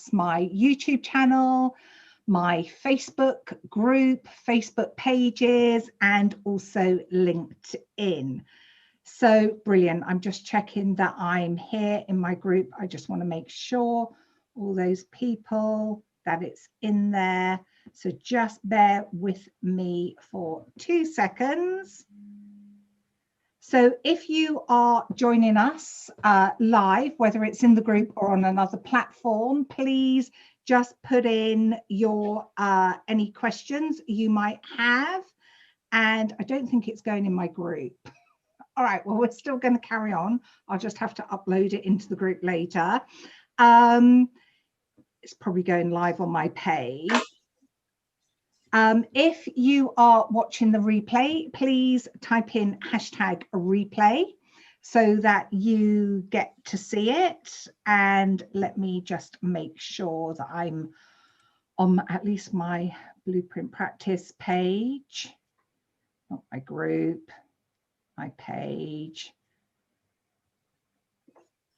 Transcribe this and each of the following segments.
That's my YouTube channel, my Facebook group, Facebook pages, and also LinkedIn. So brilliant. I'm just checking that I'm here in my group. I just want to make sure all those people that it's in there. So just bear with me for 2 seconds. So if you are joining us live, whether it's in the group or on another platform, please just put in your any questions you might have. And I don't think it's going in my group. All right, well, we're still going to carry on. I'll just have to upload it into the group later. It's probably going live on my page. If you are watching the replay, please type in #replay so that you get to see it. And let me just make sure that I'm on at least my Blueprint Practice page, not my group, my page.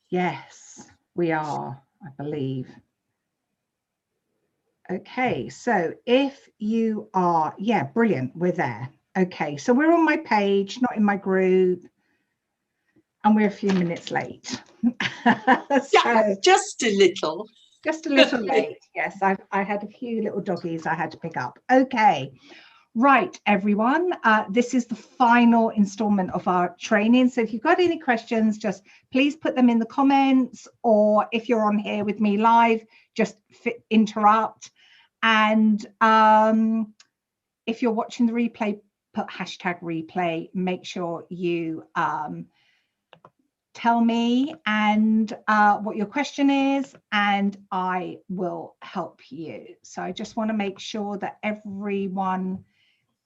Yes, we are, I believe. Okay, so if you are, yeah, brilliant, we're there. Okay, so we're on my page, not in my group, and we're a few minutes late. Yeah, just a little. Just a little late, yes. I had a few little doggies I had to pick up. Okay, right, everyone. This is the final installment of our training. So if you've got any questions, just please put them in the comments, or if you're on here with me live, just interrupt. And if you're watching the replay, put #replay. Make sure you tell me and what your question is, and I will help you. So I just want to make sure that everyone,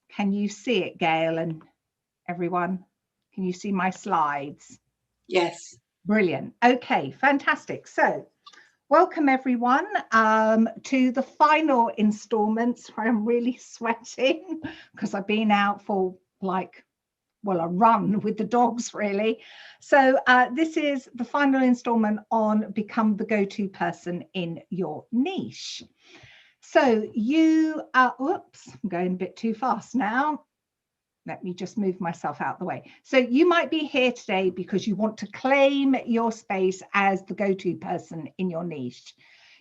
can you see it, Gail, and everyone? Can you see my slides? Yes. Brilliant. Okay, fantastic. So welcome everyone to the final installments. I'm really sweating because I've been out for a run with the dogs really. So this is the final installment on become the go-to person in your niche. So you, oops, I'm going a bit too fast now. Let me just move myself out the way. So you might be here today because you want to claim your space as the go-to person in your niche.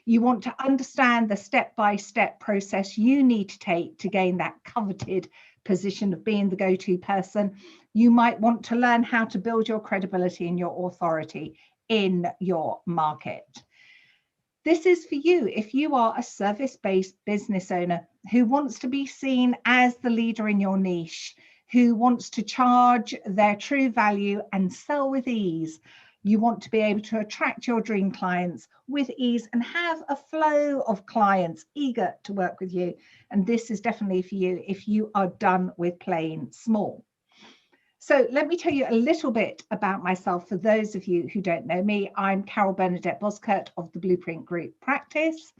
You want to understand the step-by-step process you need to take to gain that coveted position of being the go-to person. You might want to learn how to build your credibility and your authority in your market. This is for you if you are a service-based business owner who wants to be seen as the leader in your niche, who wants to charge their true value and sell with ease. You want to be able to attract your dream clients with ease and have a flow of clients eager to work with you. And this is definitely for you if you are done with playing small. So let me tell you a little bit about myself for those of you who don't know me. I'm Carole Bernadette Bozkurt of the Blueprint Group Practice.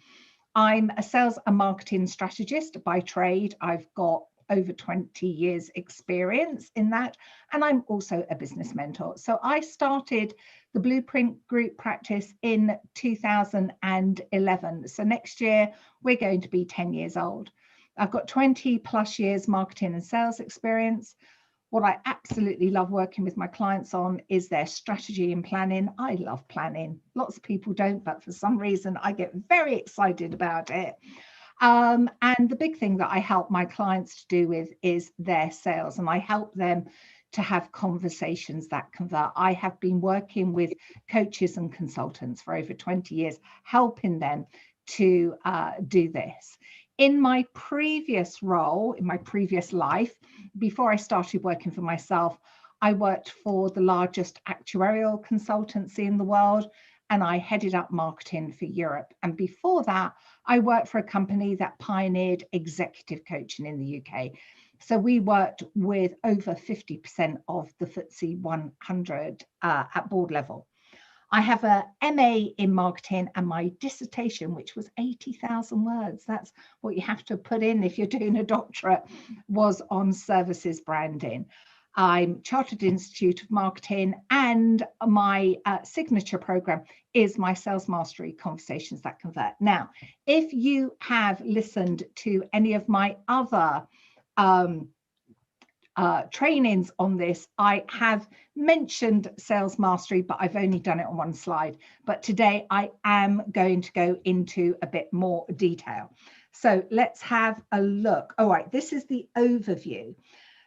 I'm a sales and marketing strategist by trade. I've got over 20 years experience in that, and I'm also a business mentor. So I started the Blueprint Group Practice in 2011. So next year we're going to be 10 years old. I've got 20 plus years marketing and sales experience. What I absolutely love working with my clients on is their strategy and planning. I love planning. Lots of people don't, but for some reason I get very excited about it. And the big thing that I help my clients to do with is their sales, and I help them to have conversations that convert. I have been working with coaches and consultants for over 20 years, helping them to do this. In my previous role, in my previous life, before I started working for myself, I worked for the largest actuarial consultancy in the world, and I headed up marketing for Europe. And before that, I worked for a company that pioneered executive coaching in the UK. So we worked with over 50% of the FTSE 100 at board level. I have a MA in marketing, and my dissertation, which was 80,000 words, that's what you have to put in if you're doing a doctorate, was on services branding. I'm Chartered Institute of Marketing, and my signature program is my Sales Mastery Conversations That Convert. Now, if you have listened to any of my other trainings on this, I have mentioned Sales Mastery, but I've only done it on one slide. But today I am going to go into a bit more detail. So let's have a look. All right, this is the overview.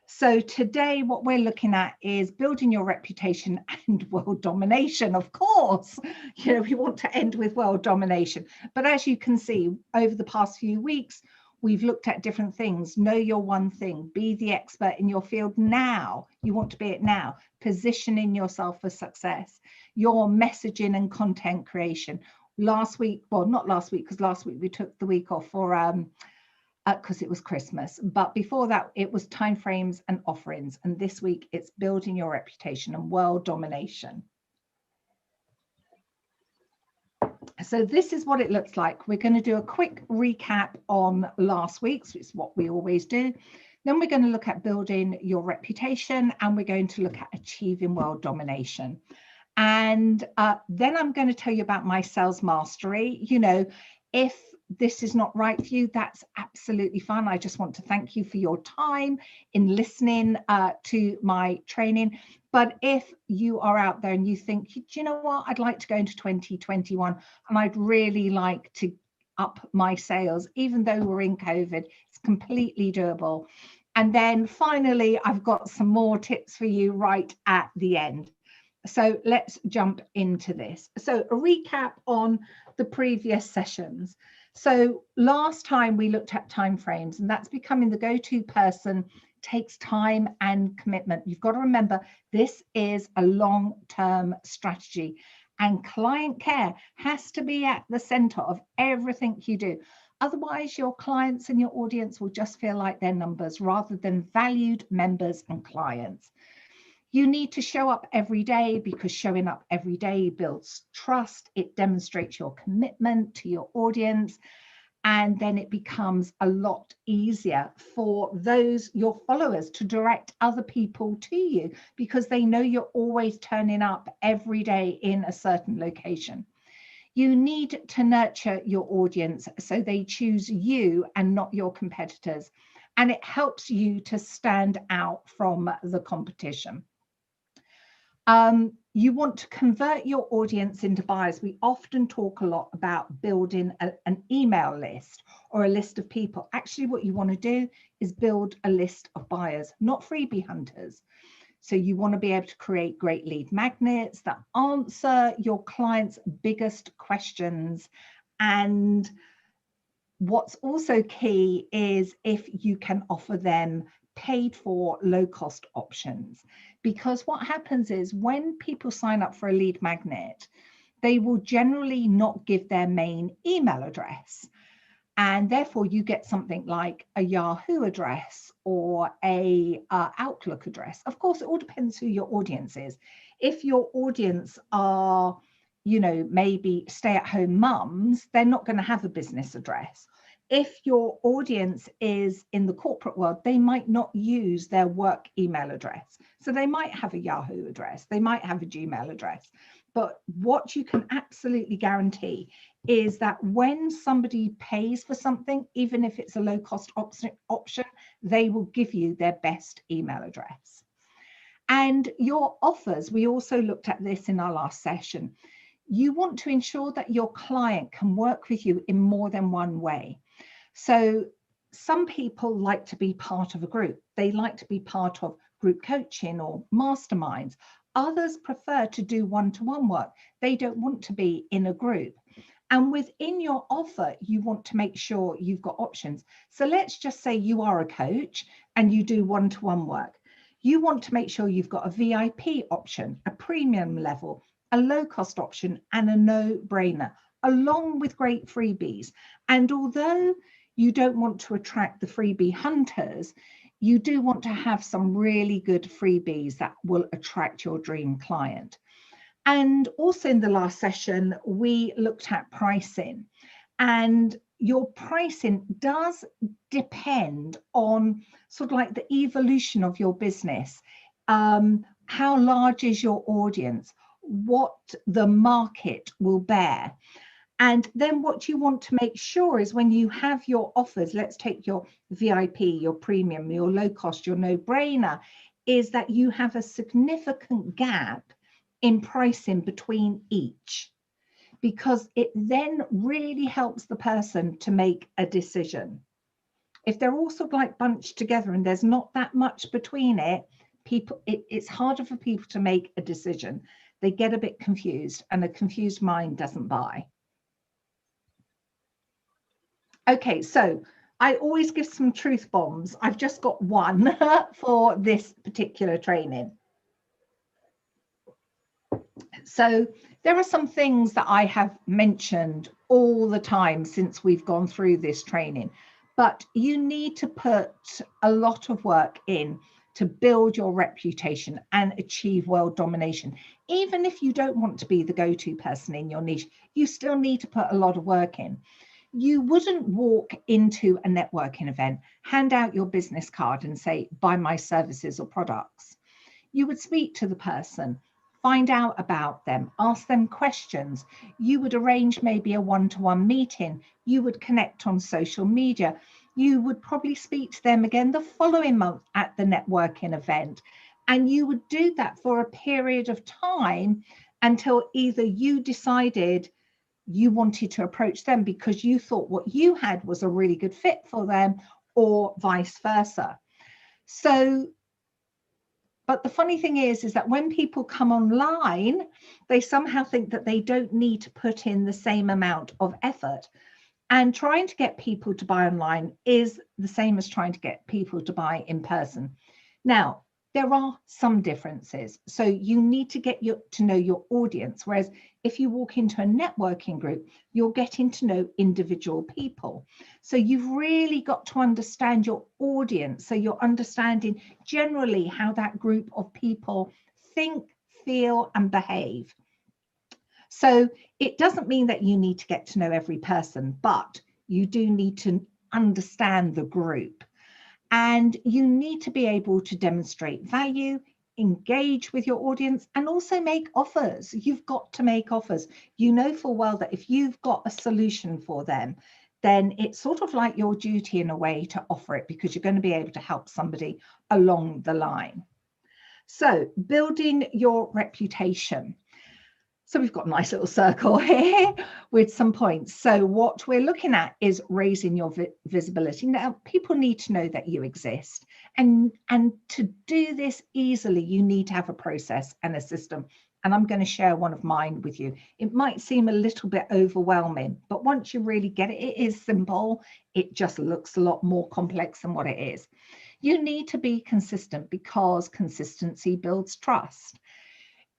So today what we're looking at is building your reputation and world domination. Of course, you know, we want to end with world domination. But as you can see, over the past few weeks, we've looked at different things. Know your one thing, be the expert in your field now. You want to be it now. Positioning yourself for success, your messaging and content creation. Last week, well, not last week, because last week we took the week off for because it was Christmas, but before that it was timeframes and offerings, and this week it's building your reputation and world domination. So this is what it looks like. We're going to do a quick recap on last week's, which is what we always do. Then we're going to look at building your reputation, and we're going to look at achieving world domination. And then I'm going to tell you about my sales mastery. You know, if this is not right for you, that's absolutely fine. I just want to thank you for your time in listening to my training. But if you are out there and you think, do you know what, I'd like to go into 2021 and I'd really like to up my sales, even though we're in COVID, it's completely doable. And then finally, I've got some more tips for you right at the end. So let's jump into this. So a recap on the previous sessions. So last time we looked at timeframes, and that's becoming the go-to person. Takes time and commitment. You've got to remember, this is a long-term strategy, and client care has to be at the center of everything you do. Otherwise, your clients and your audience will just feel like they're numbers rather than valued members and clients. You need to show up every day, because showing up every day builds trust. It demonstrates your commitment to your audience. And then it becomes a lot easier for those, your followers, to direct other people to you, because they know you're always turning up every day in a certain location. You need to nurture your audience so they choose you and not your competitors. And it helps you to stand out from the competition. You want to convert your audience into buyers. We often talk a lot about building an email list or a list of people. Actually, what you want to do is build a list of buyers, not freebie hunters. So you want to be able to create great lead magnets that answer your clients' biggest questions. And what's also key is if you can offer them paid for low-cost options, because what happens is when people sign up for a lead magnet, they will generally not give their main email address, and therefore you get something like a Yahoo address or a Outlook address. Of course, it all depends who your audience is. If your audience are, you know, maybe stay-at-home mums, they're not going to have a business address. If your audience is in the corporate world, they might not use their work email address. So they might have a Yahoo address, they might have a Gmail address. But what you can absolutely guarantee is that when somebody pays for something, even if it's a low-cost option, they will give you their best email address. And your offers, we also looked at this in our last session. You want to ensure that your client can work with you in more than one way. So some people like to be part of a group. They like to be part of group coaching or masterminds. Others prefer to do one-to-one work. They don't want to be in a group. And within your offer, you want to make sure you've got options. So let's just say you are a coach and you do one-to-one work. You want to make sure you've got a VIP option, a premium level, a low-cost option, and a no-brainer, along with great freebies. And although you don't want to attract the freebie hunters, you do want to have some really good freebies that will attract your dream client. And also in the last session, we looked at pricing, and your pricing does depend on sort of like the evolution of your business. How large is your audience? What the market will bear? And then what you want to make sure is when you have your offers, let's take your VIP, your premium, your low cost, your no-brainer, is that you have a significant gap in pricing between each, because it then really helps the person to make a decision. If they're all sort of like bunched together and there's not that much between it, it's harder for people to make a decision. They get a bit confused, and a confused mind doesn't buy. Okay, so I always give some truth bombs. I've just got one for this particular training. So there are some things that I have mentioned all the time since we've gone through this training, but you need to put a lot of work in to build your reputation and achieve world domination. Even if you don't want to be the go-to person in your niche, you still need to put a lot of work in. You wouldn't walk into a networking event, hand out your business card and say, buy my services or products. You would speak to the person, find out about them, ask them questions. You would arrange maybe a one-to-one meeting. You would connect on social media. You would probably speak to them again the following month at the networking event. And you would do that for a period of time until either you decided you wanted to approach them because you thought what you had was a really good fit for them, or vice versa. So, but the funny thing is that when people come online, they somehow think that they don't need to put in the same amount of effort. And trying to get people to buy online is the same as trying to get people to buy in person. Now, there are some differences. So you need to get to know your audience. Whereas if you walk into a networking group, you're getting to know individual people. So you've really got to understand your audience. So you're understanding generally how that group of people think, feel, and behave. So it doesn't mean that you need to get to know every person, but you do need to understand the group. And you need to be able to demonstrate value, engage with your audience, and also make offers. You've got to make offers. You know full well that if you've got a solution for them, then it's sort of like your duty in a way to offer it, because you're going to be able to help somebody along the line. So building your reputation. So we've got a nice little circle here with some points. So what we're looking at is raising your visibility. Now, people need to know that you exist. And to do this easily, you need to have a process and a system. And I'm going to share one of mine with you. It might seem a little bit overwhelming, but once you really get it, it is simple. It just looks a lot more complex than what it is. You need to be consistent, because consistency builds trust.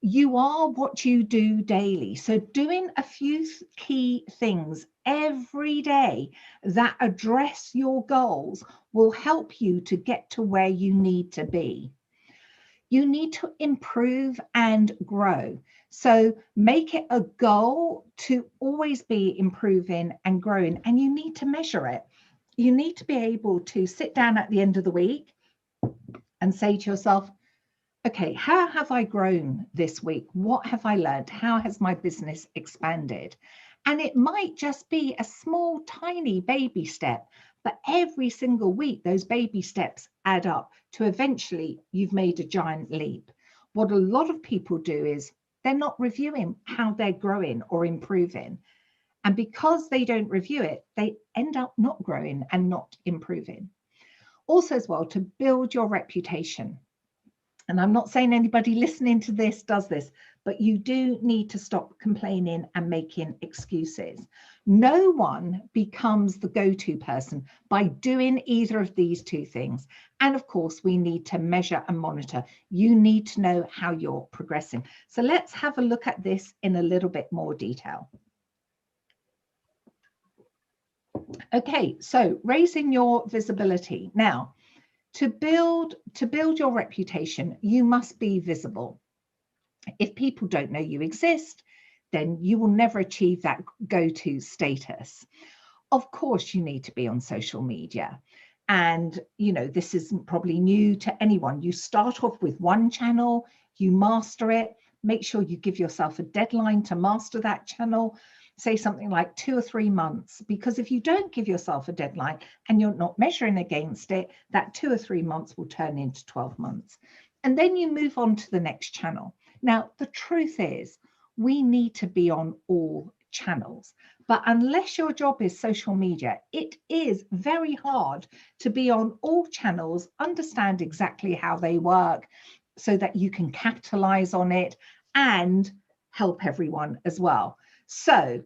You are what you do daily. So doing a few key things every day that address your goals will help you to get to where you need to be. You need to improve and grow. So make it a goal to always be improving and growing, and you need to measure it. You need to be able to sit down at the end of the week and say to yourself, okay, how have I grown this week? What have I learned? How has my business expanded? And it might just be a small, tiny baby step, but every single week, those baby steps add up to eventually you've made a giant leap. What a lot of people do is they're not reviewing how they're growing or improving. And because they don't review it, they end up not growing and not improving. Also as well, to build your reputation. And I'm not saying anybody listening to this does this, but you do need to stop complaining and making excuses. No one becomes the go-to person by doing either of these two things. And of course, we need to measure and monitor. You need to know how you're progressing. So let's have a look at this in a little bit more detail. Okay, so raising your visibility. Now, to build your reputation, you must be visible. If people don't know you exist, then you will never achieve that go-to status. Of course, you need to be on social media. And, you know, this isn't probably new to anyone. You start off with one channel, you master it, make sure you give yourself a deadline to master that channel, say something like 2 or 3 months, because if you don't give yourself a deadline and you're not measuring against it, that 2 or 3 months will turn into 12 months. And then you move on to the next channel. Now, the truth is, we need to be on all channels. But unless your job is social media, it is very hard to be on all channels, understand exactly how they work so that you can capitalize on it and help everyone as well. So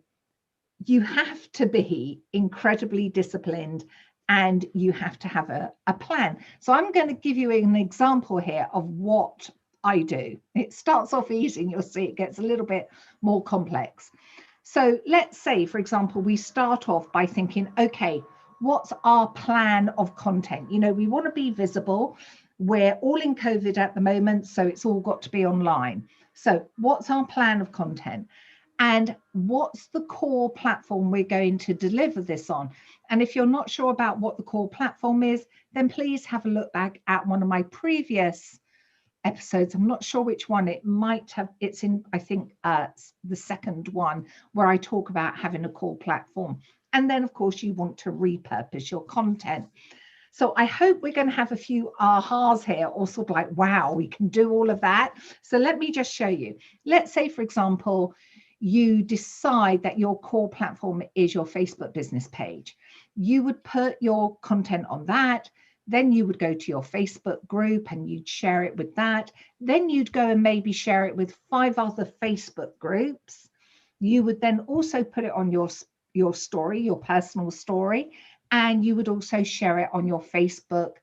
you have to be incredibly disciplined and you have to have a plan. So I'm going to give you an example here of what I do. It starts off easy and you'll see it gets a little bit more complex. So let's say, for example, we start off by thinking, okay, what's our plan of content? You know, we want to be visible. We're all in COVID at the moment, so it's all got to be online. So what's our plan of content? And what's the core platform we're going to deliver this on? And if you're not sure about what the core platform is, then please have a look back at one of my previous episodes. I'm not sure which one it might have. It's in, I think, the second one where I talk about having a core platform. And then, of course, you want to repurpose your content. So I hope we're going to have a few ahas here, or sort of like, wow, we can do all of that. So let me just show you. Let's say, for example, you decide that your core platform is your Facebook business page. You would put your content on that. Then you would go to your Facebook group and you'd share it with that. Then you'd go and maybe share it with 5 other Facebook groups. You would then also put it on your story, your personal story, and you would also share it on your Facebook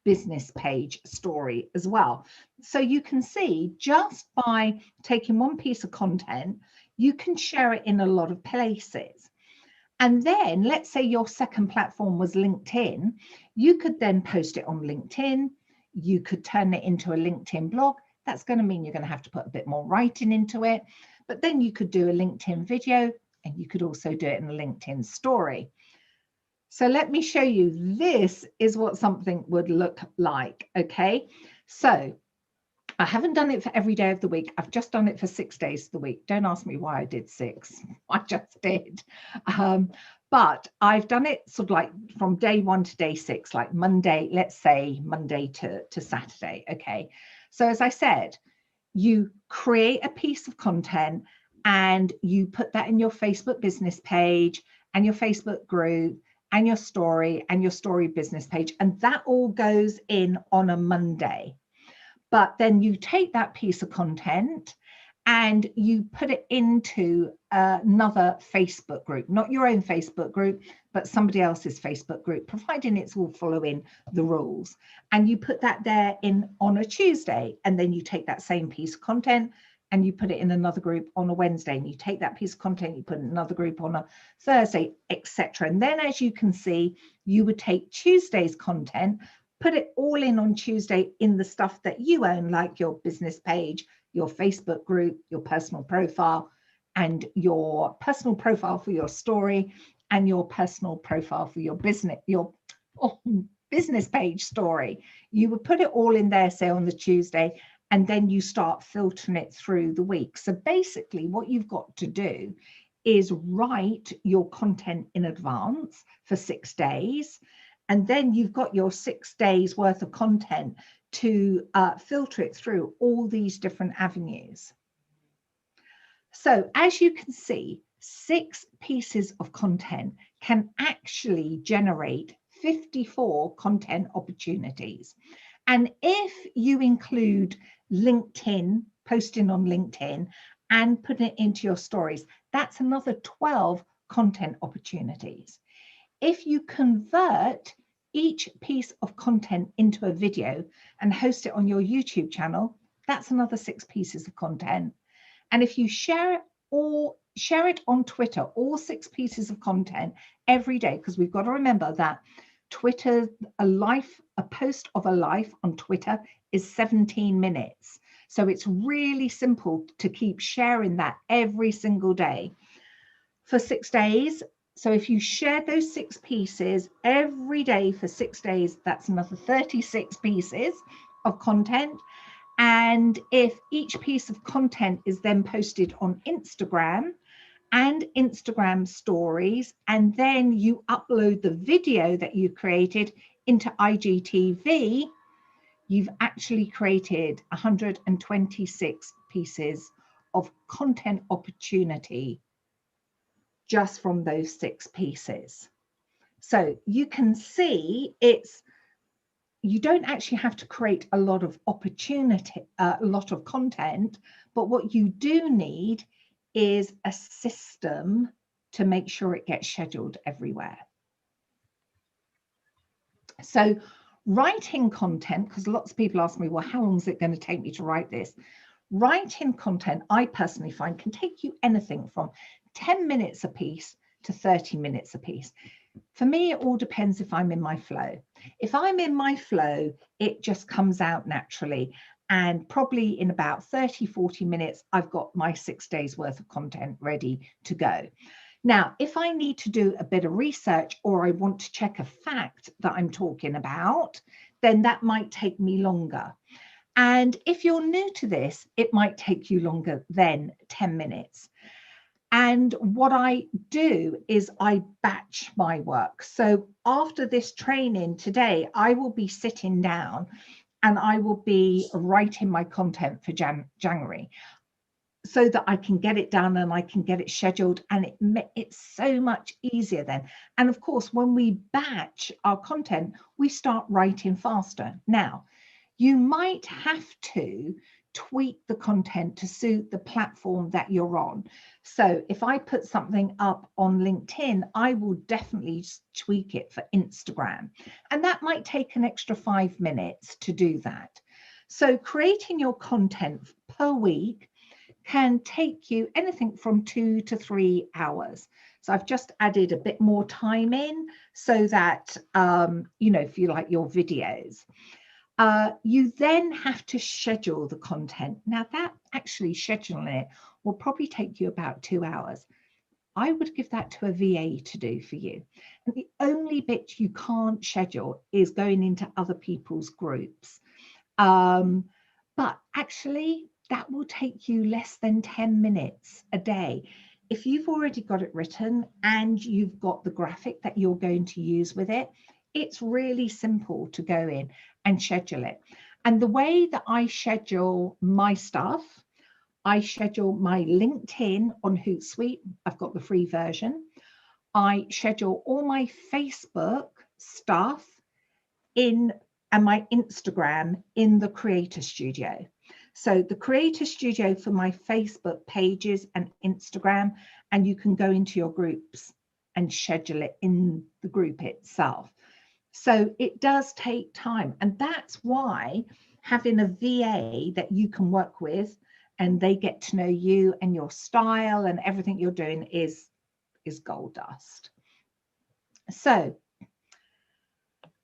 business page story as well. So you can see just by taking one piece of content, you can share it in a lot of places. And then let's say your second platform was LinkedIn. You could then post it on LinkedIn. You could turn it into a LinkedIn blog. That's going to mean you're going to have to put a bit more writing into it. But then you could do a LinkedIn video and you could also do it in a LinkedIn story. So let me show you. This is what something would look like. Okay. So I haven't done it for every day of the week. I've just done it for 6 days of the week. Don't ask me why I did 6. I just did. But I've done it sort of like from day 1 to day 6, like Monday, let's say Monday to Saturday. Okay. So as I said, you create a piece of content and you put that in your Facebook business page and your Facebook group and your story business page. And that all goes in on a Monday. But then you take that piece of content and you put it into another Facebook group, not your own Facebook group, but somebody else's Facebook group, providing it's all following the rules. And you put that there in on a Tuesday, and then you take that same piece of content and you put it in another group on a Wednesday, and you take that piece of content, you put it in another group on a Thursday, etc. And then, as you can see, you would take Tuesday's content, put it all in on Tuesday in the stuff that you own, like your business page, your Facebook group, your personal profile, and your personal profile for your story, and your personal profile for your business page story. You would put it all in there, say on the Tuesday, and then you start filtering it through the week. So basically what you've got to do is write your content in advance for 6 days. And then you've got your 6 days worth of content to filter it through all these different avenues. So as you can see, 6 pieces of content can actually generate 54 content opportunities. And if you include LinkedIn, posting on LinkedIn, and putting it into your stories, that's another 12 content opportunities. If you convert each piece of content into a video and host it on your YouTube channel, that's another 6 pieces of content. And if you share it or share it on Twitter, all 6 pieces of content every day, because we've got to remember that Twitter, a post of a life on Twitter is 17 minutes. So it's really simple to keep sharing that every single day. For 6 days, So if you share those 6 pieces every day for 6 days, that's another 36 pieces of content. And if each piece of content is then posted on Instagram and Instagram stories, and then you upload the video that you created into IGTV, you've actually created 126 pieces of content opportunity just from those 6 pieces. So you can see you don't actually have to create a lot of opportunity, a lot of content, but what you do need is a system to make sure it gets scheduled everywhere. So writing content, because lots of people ask me, well, how long is it going to take me to write this? Writing content, I personally find, can take you anything from 10 minutes a piece to 30 minutes a piece. For me, it all depends if I'm in my flow. If I'm in my flow, it just comes out naturally. And probably in about 30, 40 minutes, I've got my 6 days worth of content ready to go. Now, if I need to do a bit of research or I want to check a fact that I'm talking about, then that might take me longer. And if you're new to this, it might take you longer than 10 minutes. And what I do is I batch my work. So after this training today, I will be sitting down and I will be writing my content for January so that I can get it done and I can get it scheduled. And it's so much easier then. And of course, when we batch our content, we start writing faster. Now, you might have to tweak the content to suit the platform that you're on. So if I put something up on LinkedIn, I will definitely tweak it for Instagram. And that might take an extra 5 minutes to do that. So creating your content per week can take you anything from 2 to 3 hours. So I've just added a bit more time in so that, if you like your videos. You then have to schedule the content. Now that actually scheduling it will probably take you about 2 hours. I would give that to a VA to do for you. And the only bit you can't schedule is going into other people's groups. But actually that will take you less than 10 minutes a day. If you've already got it written and you've got the graphic that you're going to use with it, it's really simple to go in and schedule it. And the way that I schedule my stuff, I schedule my LinkedIn on Hootsuite. I've got the free version. I schedule all my Facebook stuff and my Instagram in the Creator Studio. So the Creator Studio for my Facebook pages and Instagram, and you can go into your groups and schedule it in the group itself. So it does take time. And that's why having a VA that you can work with and they get to know you and your style and everything you're doing is gold dust. So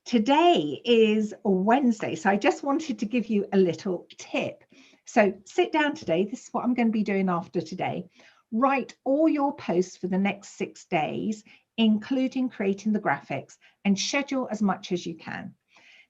today is Wednesday. So I just wanted to give you a little tip. So sit down today. This is what I'm going to be doing after today. Write all your posts for the next 6 days, including creating the graphics, and schedule as much as you can.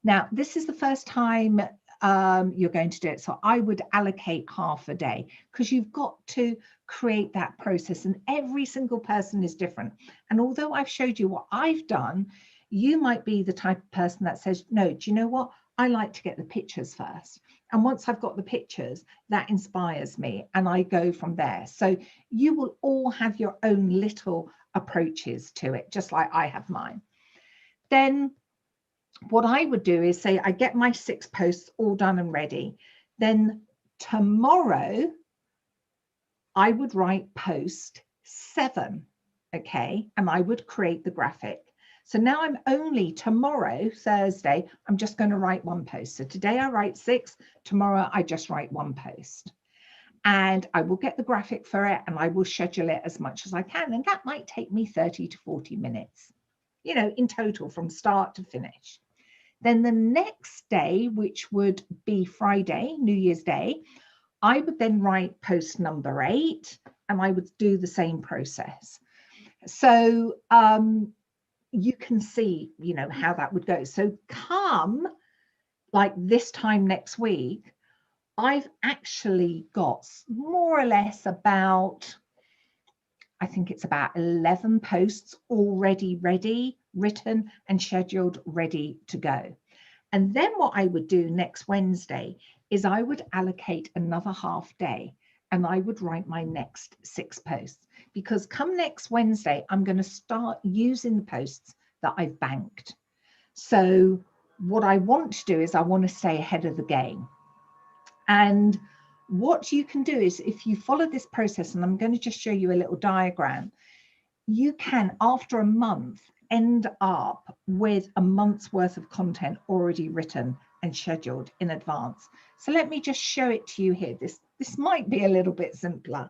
Now, this is the first time you're going to do it. So I would allocate half a day because you've got to create that process and every single person is different. And although I've showed you what I've done, you might be the type of person that says, no, do you know what? I like to get the pictures first. And once I've got the pictures, that inspires me and I go from there. So you will all have your own little approaches to it, just like I have mine. Then what I would do is say, I get my 6 posts all done and ready. Then tomorrow, I would write post 7, okay? And I would create the graphic. So now I'm only tomorrow, Thursday, I'm just going to write 1 post. So today I write 6, tomorrow I just write 1 post. And I will get the graphic for it and I will schedule it as much as I can. And that might take me 30 to 40 minutes, in total from start to finish. Then the next day, which would be Friday, New Year's Day, I would then write post number 8 and I would do the same process. So you can see, you know, how that would go. So come like this time next week, I've actually got more or less about, I think it's about 11 posts already ready, written and scheduled, ready to go. And then what I would do next Wednesday is I would allocate another half day and I would write my next 6 posts, because come next Wednesday, I'm going to start using the posts that I've banked. So what I want to do is I want to stay ahead of the game. And what you can do is, if you follow this process, and I'm going to just show you a little diagram, you can, after a month, end up with a month's worth of content already written and scheduled in advance. So let me just show it to you here. This might be a little bit simpler.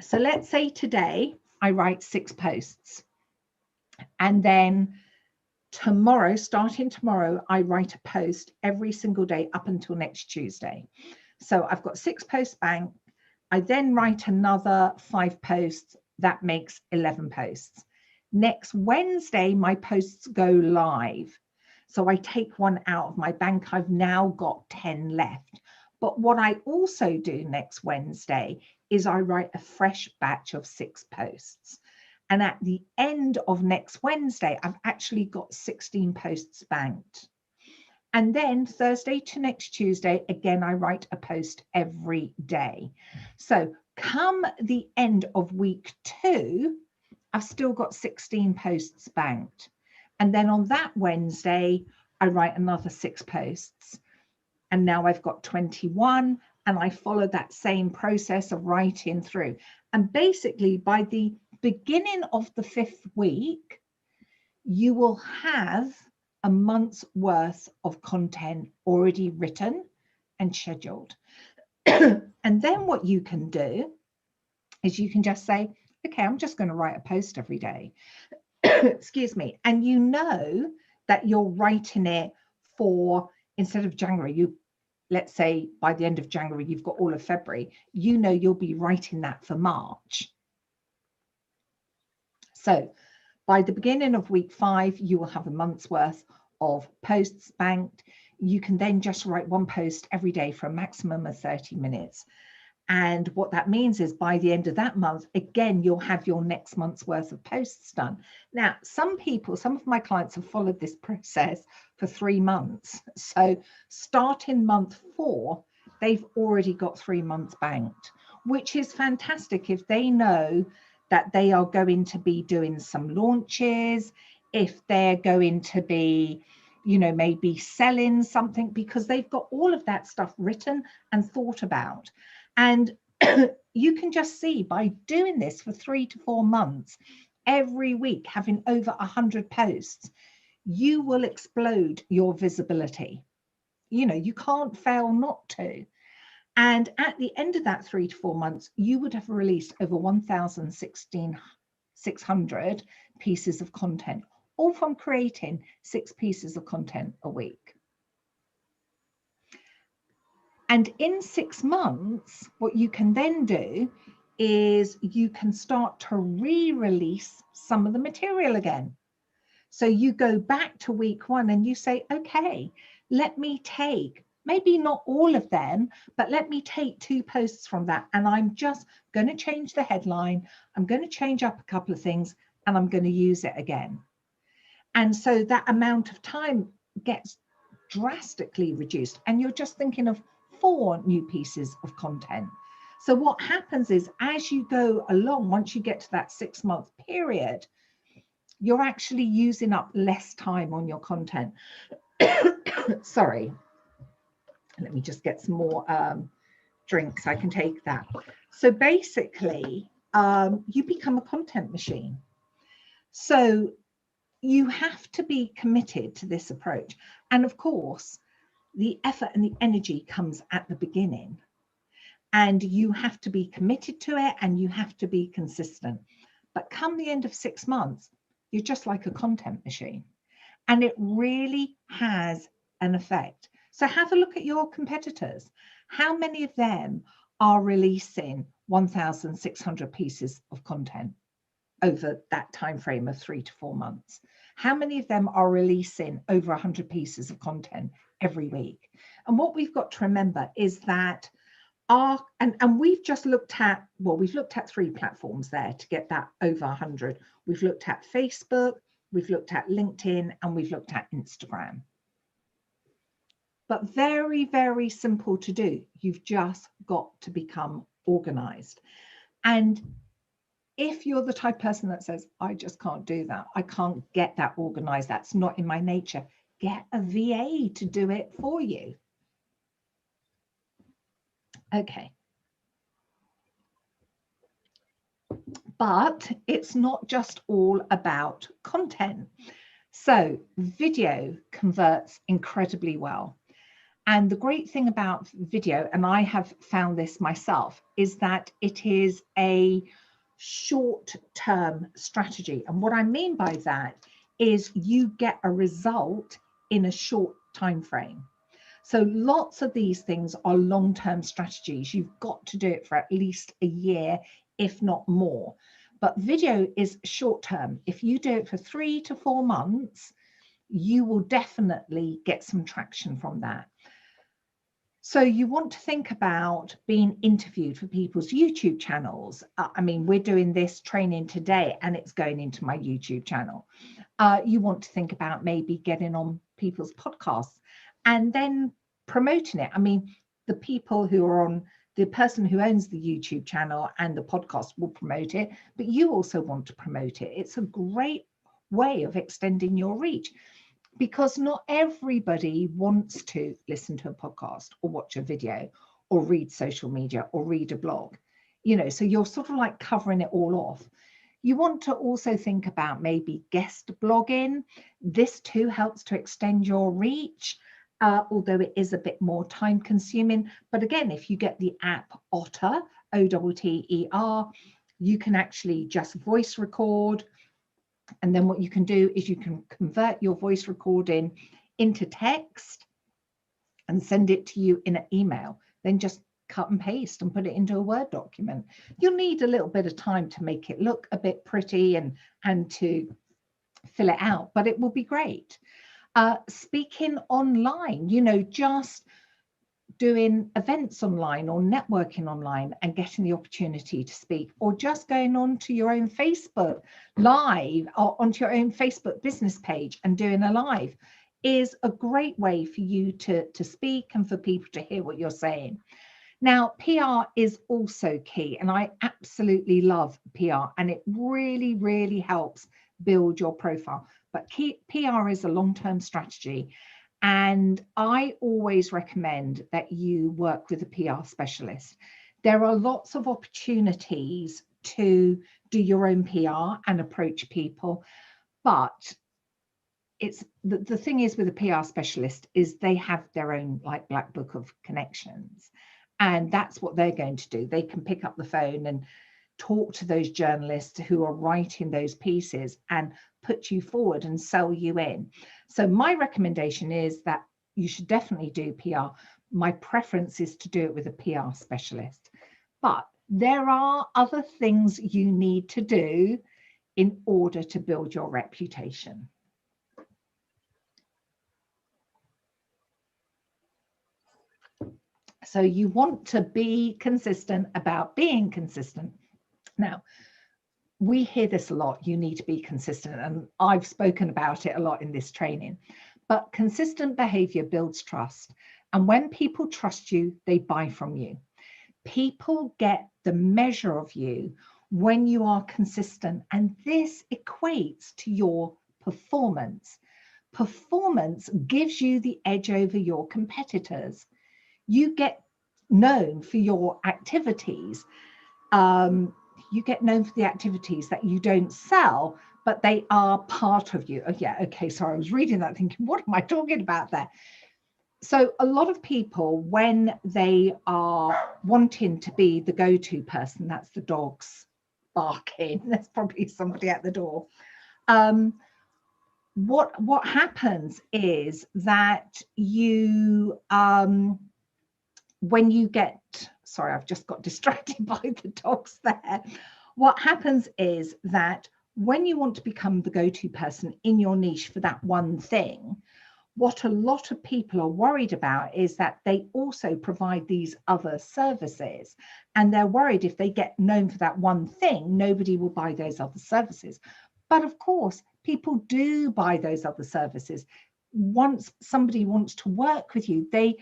So let's say today I write 6 posts, and then tomorrow, starting tomorrow, I write a post every single day up until next Tuesday. So I've got 6 posts banked. I then write another 5 posts. That makes 11 posts. Next Wednesday, my posts go live. So I take one out of my bank. I've now got 10 left. But what I also do next Wednesday is I write a fresh batch of 6 posts. And at the end of next Wednesday, I've actually got 16 posts banked. And then Thursday to next Tuesday, again, I write a post every day. So come the end of week 2, I've still got 16 posts banked. And then on that Wednesday, I write another 6 posts. And now I've got 21, and I follow that same process of writing through. And basically by the beginning of the 5th week, you will have a month's worth of content already written and scheduled. And then what you can do is you can just say, okay, I'm just going to write a post every day. Excuse me. And you know that you're writing it for, instead of January, let's say by the end of January, you've got all of February, you know you'll be writing that for March. So by the beginning of week 5, you will have a month's worth of posts banked. You can then just write 1 post every day for a maximum of 30 minutes. And what that means is by the end of that month, again, you'll have your next month's worth of posts done. Now, some of my clients have followed this process for 3 months. So starting month 4, they've already got 3 months banked, which is fantastic if they know that they are going to be doing some launches, if they're going to be, you know, maybe selling something, because they've got all of that stuff written and thought about. And you can just see by doing this for 3 to 4 months, every week having over 100 posts, you will explode your visibility. You know, you can't fail not to. And at the end of that 3 to 4 months, you would have released over 1,600 pieces of content, all from creating 6 pieces of content a week. And in 6 months, what you can then do is you can start to re-release some of the material again. So you go back to week 1 and you say, okay, let me take, maybe not all of them, but let me take 2 posts from that. And I'm just going to change the headline. I'm going to change up a couple of things, and I'm going to use it again. And so that amount of time gets drastically reduced. And you're just thinking of 4 new pieces of content. So what happens is, as you go along, once you get to that 6-month period, you're actually using up less time on your content. Sorry, let me just get some more drinks. I can take that. So basically, you become a content machine. So you have to be committed to this approach. And of course, the effort and the energy comes at the beginning. And you have to be committed to it, and you have to be consistent. But come the end of 6 months, you're just like a content machine. And it really has an effect. So have a look at your competitors. How many of them are releasing 1,600 pieces of content over that time frame of 3 to 4 months? How many of them are releasing over 100 pieces of content every week? And what we've got to remember is that and we've just looked at, well, we've looked at 3 platforms there to get that over 100. We've looked at Facebook, we've looked at LinkedIn, and we've looked at Instagram. But very, very simple to do. You've just got to become organized. And if you're the type of person that says, I just can't do that, I can't get that organized, that's not in my nature, get a VA to do it for you. Okay. But it's not just all about content. So video converts incredibly well. And the great thing about video, and I have found this myself, is that it is a short-term strategy. And what I mean by that is you get a result in a short time frame. So lots of these things are long-term strategies. You've got to do it for at least a year, if not more. But video is short-term. If you do it for 3 to 4 months, you will definitely get some traction from that. So you want to think about being interviewed for people's YouTube channels. I mean, we're doing this training today and it's going into my YouTube channel. You want to think about maybe getting on people's podcasts and then promoting it. I mean, the people who are on, the person who owns the YouTube channel and the podcast will promote it, but you also want to promote it. It's a great way of extending your reach, because not everybody wants to listen to a podcast or watch a video or read social media or read a blog, you know, so you're sort of like covering it all off. You want to also think about maybe guest blogging. This too helps to extend your reach, although it is a bit more time consuming. But again, if you get the app Otter, O-T-T-E-R, you can actually just voice record. And then what you can do is you can convert your voice recording into text and send it to you in an email. Then just cut and paste and put it into a Word document. You'll need a little bit of time to make it look a bit pretty and to fill it out, but it will be great. Speaking online, you know, just doing events online or networking online and getting the opportunity to speak, or just going on to your own Facebook live or onto your own Facebook business page and doing a live is a great way for you to speak and for people to hear what you're saying. Now, PR is also key, and I absolutely love PR, and it really, really helps build your profile. But PR is a long-term strategy. And I always recommend that you work with a PR specialist. There are lots of opportunities to do your own PR and approach people, but it's the thing is with a PR specialist is they have their own like black book of connections, and that's what they're going to do. They can pick up the phone and talk to those journalists who are writing those pieces and put you forward and sell you in. So my recommendation is that you should definitely do PR. My preference is to do it with a PR specialist. But there are other things you need to do in order to build your reputation. So you want to be consistent about being consistent. Now, we hear this a lot, you need to be consistent, and I've spoken about it a lot in this training. But consistent behavior builds trust. And when people trust you, they buy from you. People get the measure of you when you are consistent, and this equates to your performance. Performance gives you the edge over your competitors. You get known for your activities. You get known for the activities that you don't sell, but they are part of you. Oh yeah, okay, sorry, I was reading that thinking, what am I talking about there? So a lot of people, when they are wanting to be the go-to person, that's the dogs barking, there's probably somebody at the door. What happens is that you, when you get sorry, I've just got distracted by the dogs there. What happens is that when you want to become the go-to person in your niche for that one thing, what a lot of people are worried about is that they also provide these other services, and they're worried if they get known for that one thing, nobody will buy those other services. But of course, people do buy those other services. Once somebody wants to work with you, they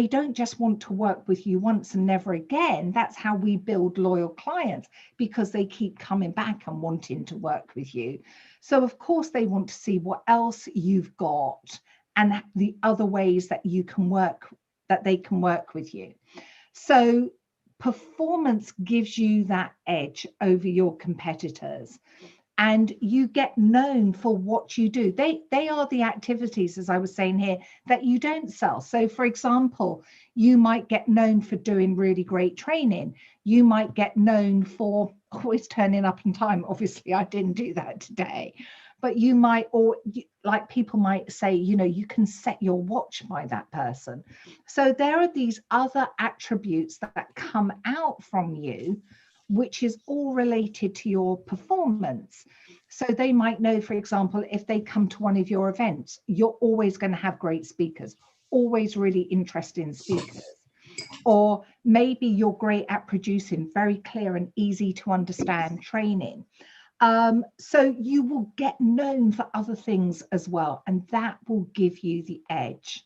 don't just want to work with you once and never again. That's how we build loyal clients, because they keep coming back and wanting to work with you. So of course they want to see what else you've got and the other ways that you can work, that they can work with you. So performance gives you that edge over your competitors, and you get known for what you do. They are the activities, as I was saying here, that you don't sell. So for example, you might get known for doing really great training. You might get known for always turning up on time. Obviously, I didn't do that today. But you might, or like people might say, you know, you can set your watch by that person. So there are these other attributes that come out from you, which is all related to your performance. So they might know, for example, if they come to one of your events, you're always going to have great speakers, always really interesting speakers. Or maybe you're great at producing very clear and easy to understand training. So you will get known for other things as well, and that will give you the edge.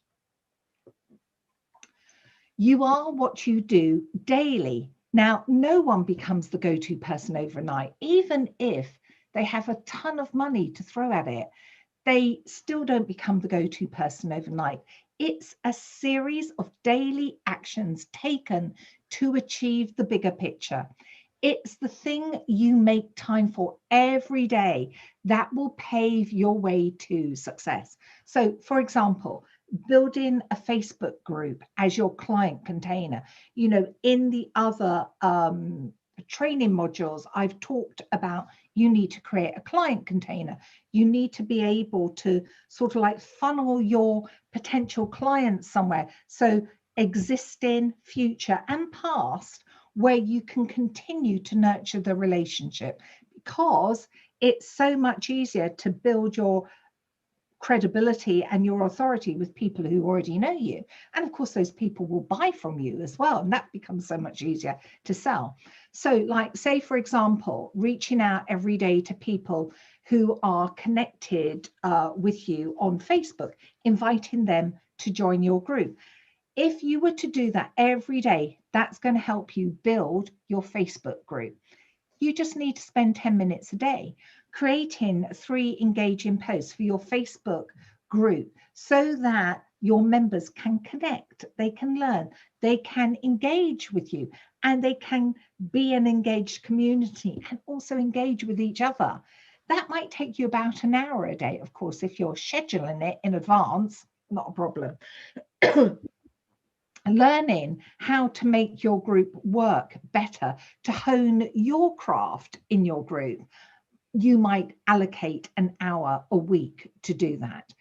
You are what you do daily. Now, no one becomes the go-to person overnight. Even if they have a ton of money to throw at it, they still don't become the go-to person overnight. It's a series of daily actions taken to achieve the bigger picture. It's the thing you make time for every day that will pave your way to success. So, for example, building a Facebook group as your client container. You know, in the other training modules, I've talked about you need to create a client container. You need to be able to sort of like funnel your potential clients somewhere. So existing, future, and past, where you can continue to nurture the relationship, because it's so much easier to build your credibility and your authority with people who already know you. And of course, those people will buy from you as well. And that becomes so much easier to sell. So like, say, for example, reaching out every day to people who are connected with you on Facebook, inviting them to join your group. If you were to do that every day, that's going to help you build your Facebook group. You just need to spend 10 minutes a day creating 3 engaging posts for your Facebook group, so that your members can connect, they can learn, they can engage with you, and they can be an engaged community and also engage with each other. That might take you about an hour a day. Of course, if you're scheduling it in advance, not a problem. Learning how to make your group work better, to hone your craft in your group, you might allocate an hour a week to do that.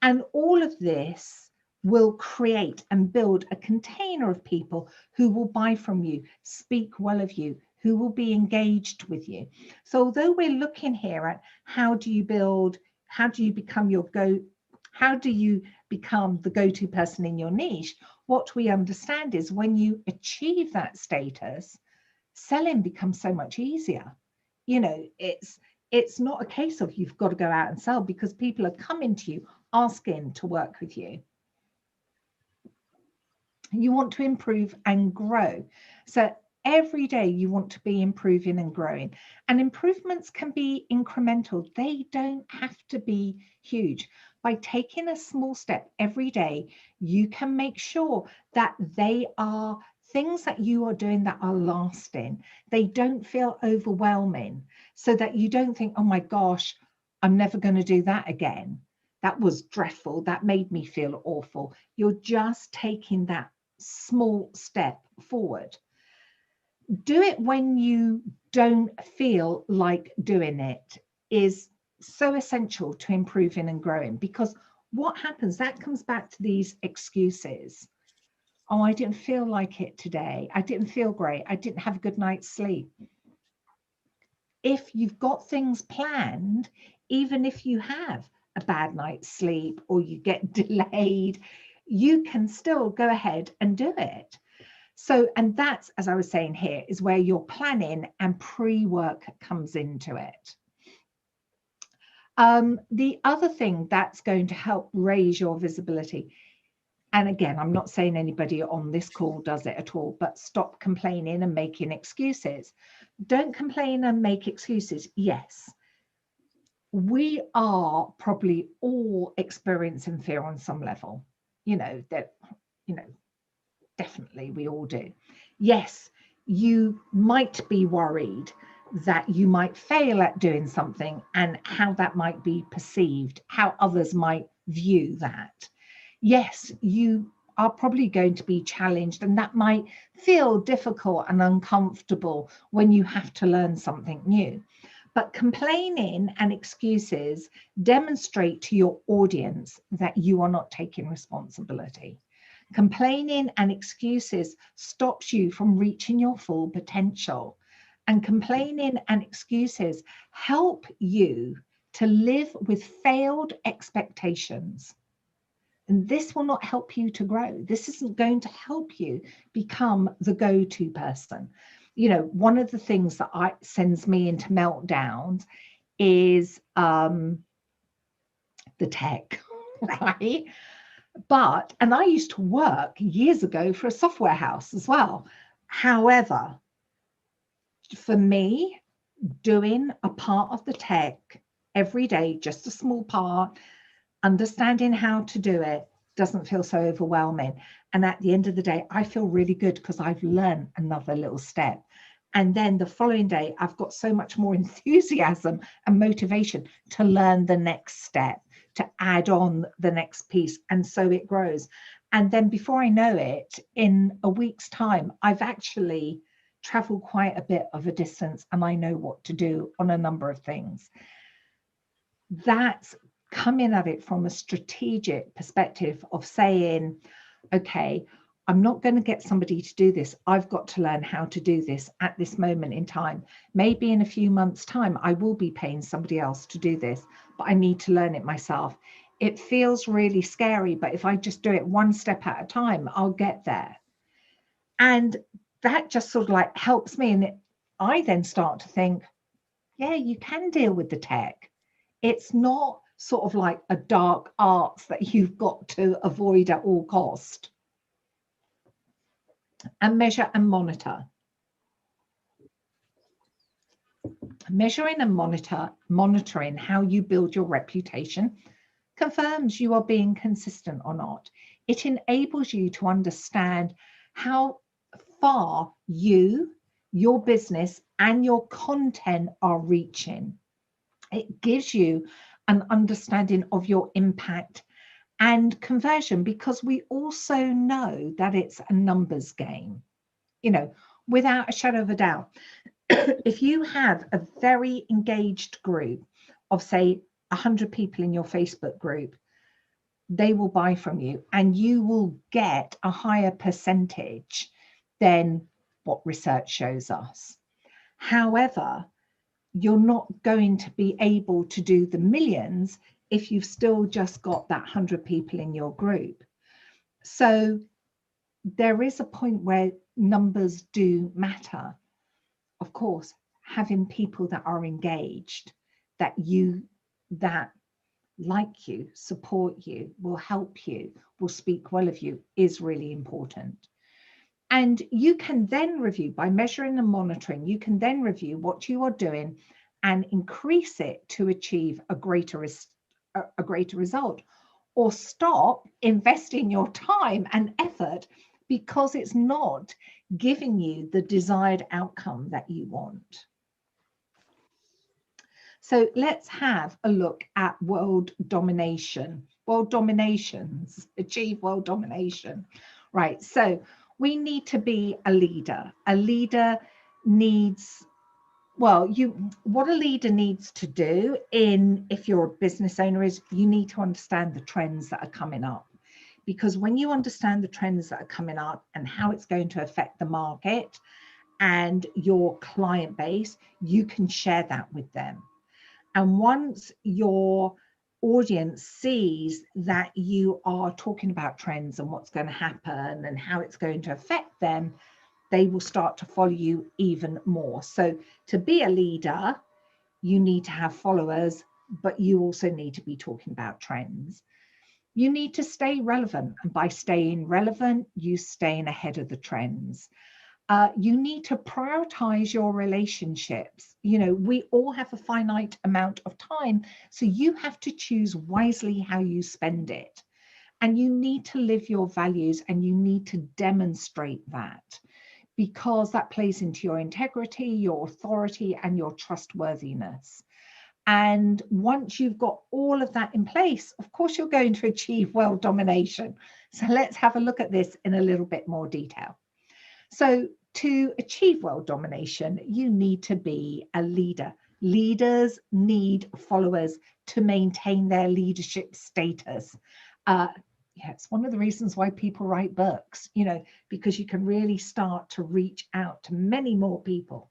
And all of this will create and build a container of people who will buy from you, speak well of you, who will be engaged with you. So although we're looking here at how do you become the go-to person in your niche, what we understand is when you achieve that status, selling becomes so much easier. You know, it's not a case of you've got to go out and sell, because people are coming to you asking to work with you. You want to improve and grow. So every day you want to be improving and growing, and improvements can be incremental. They don't have to be huge. By taking a small step every day, you can make sure that they are things that you are doing that are lasting. They don't feel overwhelming, so that you don't think, oh my gosh, I'm never going to do that again. That was dreadful. That made me feel awful. You're just taking that small step forward. Do it when you don't feel like doing it is so essential to improving and growing, because what happens, that comes back to these excuses. Oh, I didn't feel like it today. I didn't feel great. I didn't have a good night's sleep. If you've got things planned, even if you have a bad night's sleep or you get delayed, you can still go ahead and do it. So, and that's, as I was saying here, is where your planning and pre-work comes into it. The other thing that's going to help raise your visibility, and again, I'm not saying anybody on this call does it at all, but stop complaining and making excuses. Don't complain and make excuses. Yes, we are probably all experiencing fear on some level. Definitely we all do. Yes, you might be worried that you might fail at doing something and how that might be perceived, how others might view that. Yes, you are probably going to be challenged, and that might feel difficult and uncomfortable when you have to learn something new. But complaining and excuses demonstrate to your audience that you are not taking responsibility. Complaining and excuses stops you from reaching your full potential. And complaining and excuses help you to live with failed expectations. And this will not help you to grow. This isn't going to help you become the go-to person. One of the things that sends me into meltdowns is the tech, right? And I used to work years ago for a software house as well. However, for me, doing a part of the tech every day, just a small part, understanding how to do it doesn't feel so overwhelming. And at the end of the day, I feel really good because I've learned another little step. And then the following day, I've got so much more enthusiasm and motivation to learn the next step, to add on the next piece. And so it grows. And then before I know it, in a week's time, I've actually traveled quite a bit of a distance and I know what to do on a number of things. That's coming at it from a strategic perspective of saying, okay, I'm not going to get somebody to do this. I've got to learn how to do this at this moment in time. Maybe in a few months' time, I will be paying somebody else to do this, but I need to learn it myself. It feels really scary, but if I just do it one step at a time, I'll get there. And that just sort of like helps me. And I then start to think, yeah, you can deal with the tech. It's not sort of like a dark arts that you've got to avoid at all cost. And measure and monitor. Measuring and monitoring how you build your reputation confirms you are being consistent or not. It enables you to understand how far you, your business, and your content are reaching. It gives you an understanding of your impact and conversion, because we also know that it's a numbers game, without a shadow of a doubt. If you have a very engaged group of, say, 100 people in your Facebook group, they will buy from you and you will get a higher percentage than what research shows us. However, you're not going to be able to do the millions if you've still just got that 100 people in your group. So there is a point where numbers do matter. Of course, having people that are engaged, that like you, support you, will help you, will speak well of you, is really important. And you can then review, by measuring and monitoring, you can then review what you are doing and increase it to achieve a greater result, or stop investing your time and effort because it's not giving you the desired outcome that you want. So let's have a look at world domination. World dominations, achieve world domination. Right, so we need to be a leader. A leader needs, what a leader needs to do if you're a business owner, is you need to understand the trends that are coming up. because when you understand the trends that are coming up and how it's going to affect the market and your client base, you can share that with them. And once your audience sees that you are talking about trends and what's going to happen and how it's going to affect them, they will start to follow you even more. So to be a leader, you need to have followers, but you also need to be talking about trends. You need to stay relevant. And by staying relevant, you staying ahead of the trends. You need to prioritize your relationships. You know, we all have a finite amount of time, so you have to choose wisely how you spend it. And you need to live your values and you need to demonstrate that, because that plays into your integrity, your authority, and your trustworthiness. And once you've got all of that in place, of course, you're going to achieve world domination. So let's have a look at this in a little bit more detail. So to achieve world domination, you need to be a leader. Leaders need followers to maintain their leadership status. Yeah, it's one of the reasons why people write books, you know, because you can really start to reach out to many more people.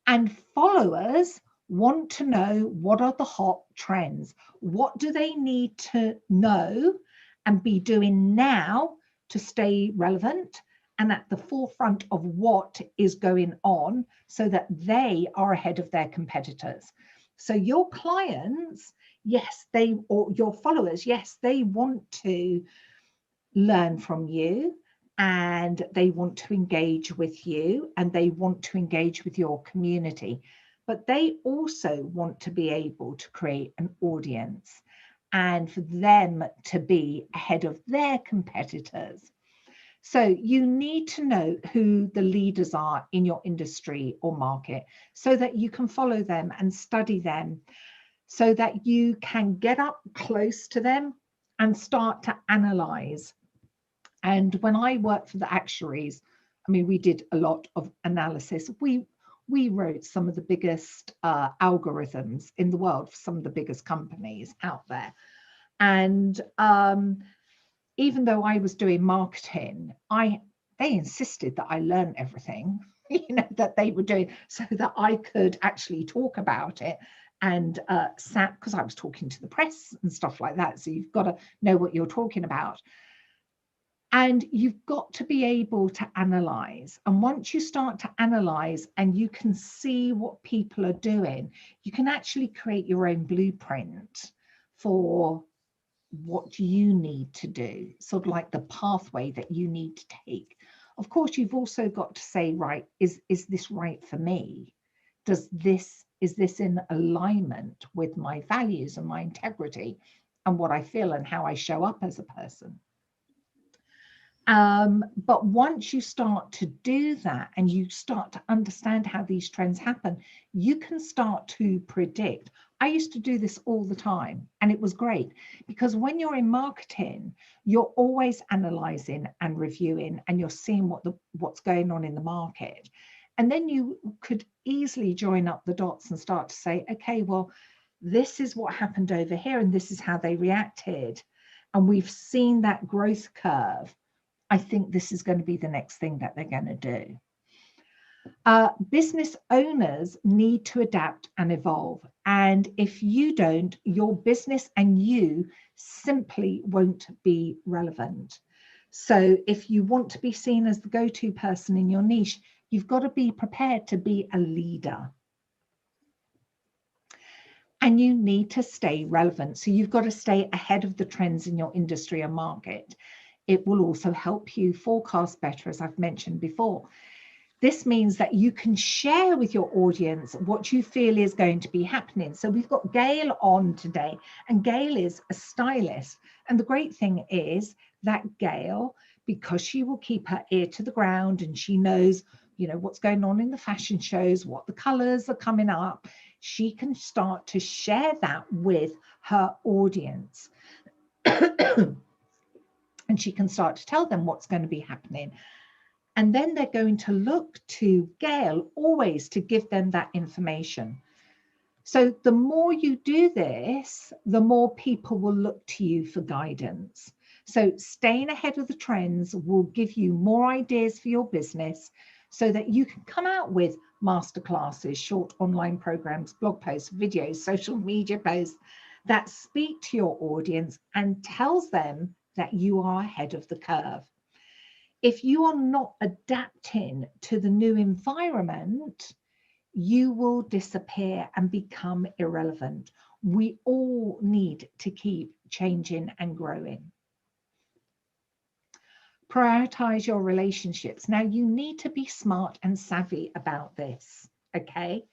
And followers want to know, what are the hot trends? What do they need to know and be doing now to stay relevant and at the forefront of what is going on, so that they are ahead of their competitors? So your clients, yes, or your followers, yes, they want to learn from you and they want to engage with you and they want to engage with your community, but they also want to be able to create an audience and for them to be ahead of their competitors. So you need to know who the leaders are in your industry or market so that you can follow them and study them, so that you can get up close to them and start to analyze. And when I worked for the actuaries, I mean, we did a lot of analysis. We wrote some of the biggest algorithms in the world for some of the biggest companies out there. And even though I was doing marketing, they insisted that I learn everything, you know, that they were doing, so that I could actually talk about it. And because I was talking to the press and stuff like that, so you've got to know what you're talking about. And you've got to be able to analyze. And once you start to analyze and you can see what people are doing, you can actually create your own blueprint for what you need to do, sort of like the pathway that you need to take. Of course, you've also got to say, right, is this right for me? Is this in alignment with my values and my integrity and what I feel and how I show up as a person? But once you start to do that and you start to understand how these trends happen, you can start to predict. I used to do this all the time, and it was great, because when you're in marketing, you're always analyzing and reviewing, and you're seeing what's going on in the market. And then you could easily join up the dots and start to say, okay, well, this is what happened over here, and this is how they reacted. And we've seen that growth curve. I think this is going to be the next thing that they're going to do. Business owners need to adapt and evolve. And if you don't, your business and you simply won't be relevant. So if you want to be seen as the go-to person in your niche, you've got to be prepared to be a leader. And you need to stay relevant. So you've got to stay ahead of the trends in your industry and market. It will also help you forecast better, as I've mentioned before. This means that you can share with your audience what you feel is going to be happening. So we've got Gail on today, and Gail is a stylist. And the great thing is that Gail, because she will keep her ear to the ground and she knows, you know, what's going on in the fashion shows, what the colors are coming up, she can start to share that with her audience. And she can start to tell them what's going to be happening. And then they're going to look to Gail always to give them that information. So the more you do this, the more people will look to you for guidance. So staying ahead of the trends will give you more ideas for your business so that you can come out with masterclasses, short online programs, blog posts, videos, social media posts that speak to your audience and tells them that you are ahead of the curve. If you are not adapting to the new environment, you will disappear and become irrelevant. We all need to keep changing and growing. Prioritize your relationships. Now, you need to be smart and savvy about this, okay?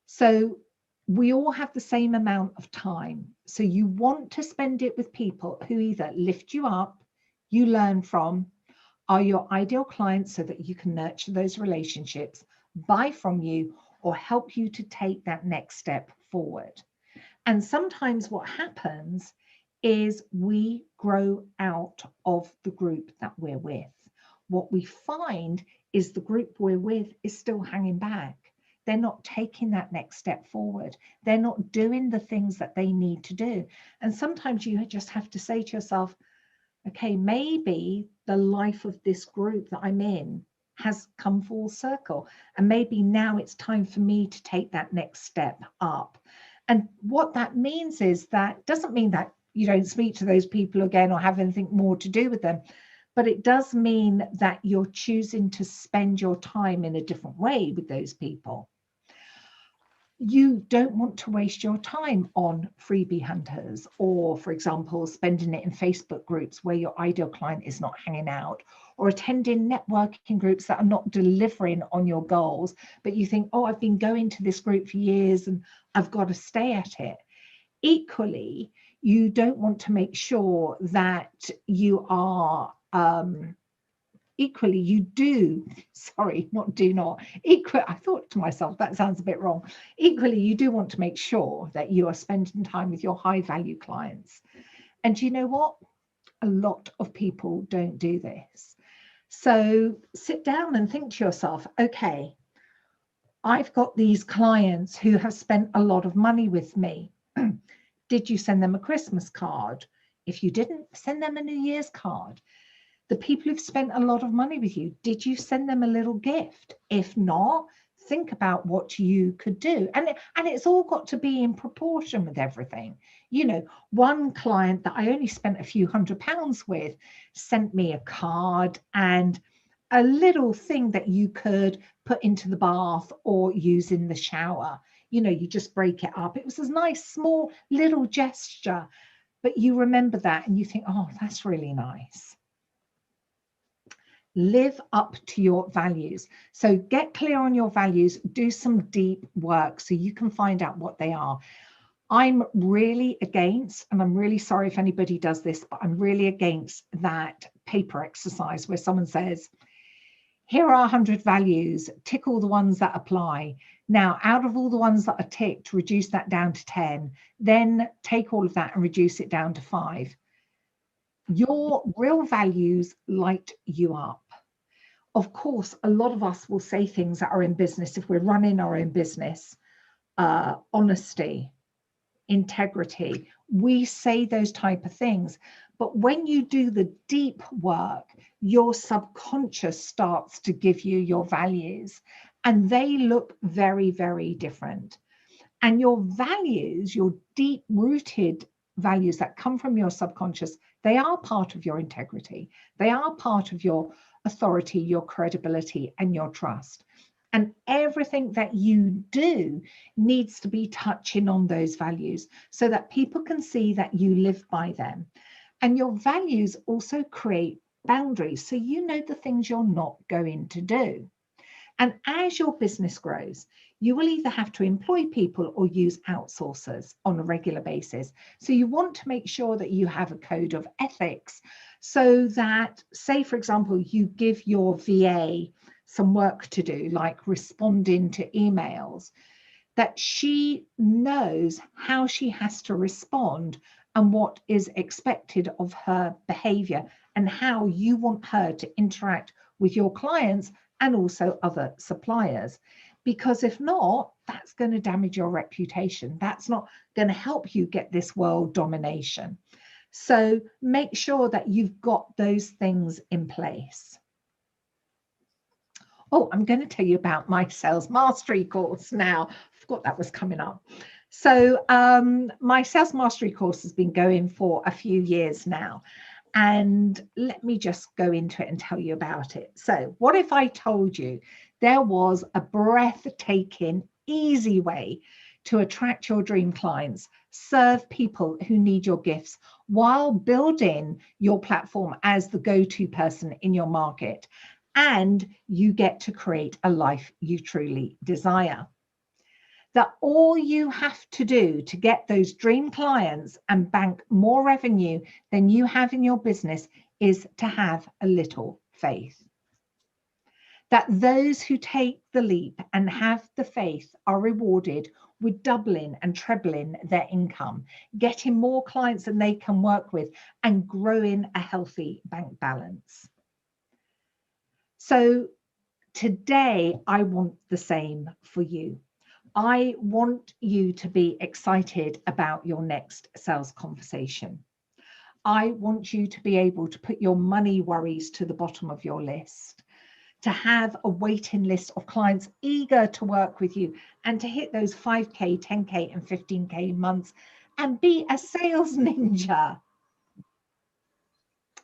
So we all have the same amount of time. So you want to spend it with people who either lift you up, you learn from, are your ideal clients so that you can nurture those relationships, buy from you, or help you to take that next step forward. And sometimes what happens is we grow out of the group that we're with. What we find is the group we're with is still hanging back. They're not taking that next step forward. They're not doing the things that they need to do. And sometimes you just have to say to yourself, okay, maybe the life of this group that I'm in has come full circle. And maybe now it's time for me to take that next step up. And what that means is that doesn't mean that you don't speak to those people again or have anything more to do with them, but it does mean that you're choosing to spend your time in a different way with those people. You don't want to waste your time on freebie hunters or, for example, spending it in Facebook groups where your ideal client is not hanging out, or attending networking groups that are not delivering on your goals, but you think, oh, I've been going to this group for years and I've got to stay at it. Equally, you don't want to make sure that you are equally, you do, sorry, not do not, I thought to myself, that sounds a bit wrong. Equally, you do want to make sure that you are spending time with your high value clients. And you know what? A lot of people don't do this. So sit down and think to yourself, okay, I've got these clients who have spent a lot of money with me. Did you send them a Christmas card? If you didn't, send them a New Year's card. The people who've spent a lot of money with you, did you send them a little gift? If not, think about what you could do. And it's all got to be in proportion with everything. You know, one client that I only spent a few £100s with sent me a card and a little thing that you could put into the bath or use in the shower. You know, you just break it up. It was a nice, small, little gesture, but you remember that and you think, oh, that's really nice. Live up to your values. So get clear on your values, do some deep work so you can find out what they are. I'm really against, and I'm really sorry if anybody does this, but I'm really against that paper exercise where someone says, here are 100 values, tick all the ones that apply. Now, out of all the ones that are ticked, reduce that down to 10, then take all of that and reduce it down to 5. Your real values light you up. Of course, a lot of us will say things that are in business, if we're running our own business, honesty, integrity, we say those type of things. But when you do the deep work, your subconscious starts to give you your values, and they look very, very different. And your values, your deep-rooted values that come from your subconscious, they are part of your integrity. They are part of your authority, your credibility, and your trust. And everything that you do needs to be touching on those values so that people can see that you live by them. And your values also create boundaries, so you know the things you're not going to do. And as your business grows, you will either have to employ people or use outsourcers on a regular basis. So you want to make sure that you have a code of ethics so that, say, for example, you give your VA some work to do, like responding to emails, that she knows how she has to respond and what is expected of her behavior and how you want her to interact with your clients and also other suppliers. Because if not, that's going to damage your reputation. That's not going to help you get this world domination. So make sure that you've got those things in place. Oh, I'm going to tell you about my sales mastery course now. I forgot that was coming up. So my sales mastery course has been going for a few years now. And let me just go into it and tell you about it. So what if I told you there was a breathtaking, easy way to attract your dream clients, serve people who need your gifts while building your platform as the go-to person in your market, and you get to create a life you truly desire? That all you have to do to get those dream clients and bank more revenue than you have in your business is to have a little faith. That those who take the leap and have the faith are rewarded with doubling and trebling their income, getting more clients than they can work with, and growing a healthy bank balance. So today, I want the same for you. I want you to be excited about your next sales conversation. I want you to be able to put your money worries to the bottom of your list, to have a waiting list of clients eager to work with you, and to hit those 5K, 10K, and 15K months and be a sales ninja.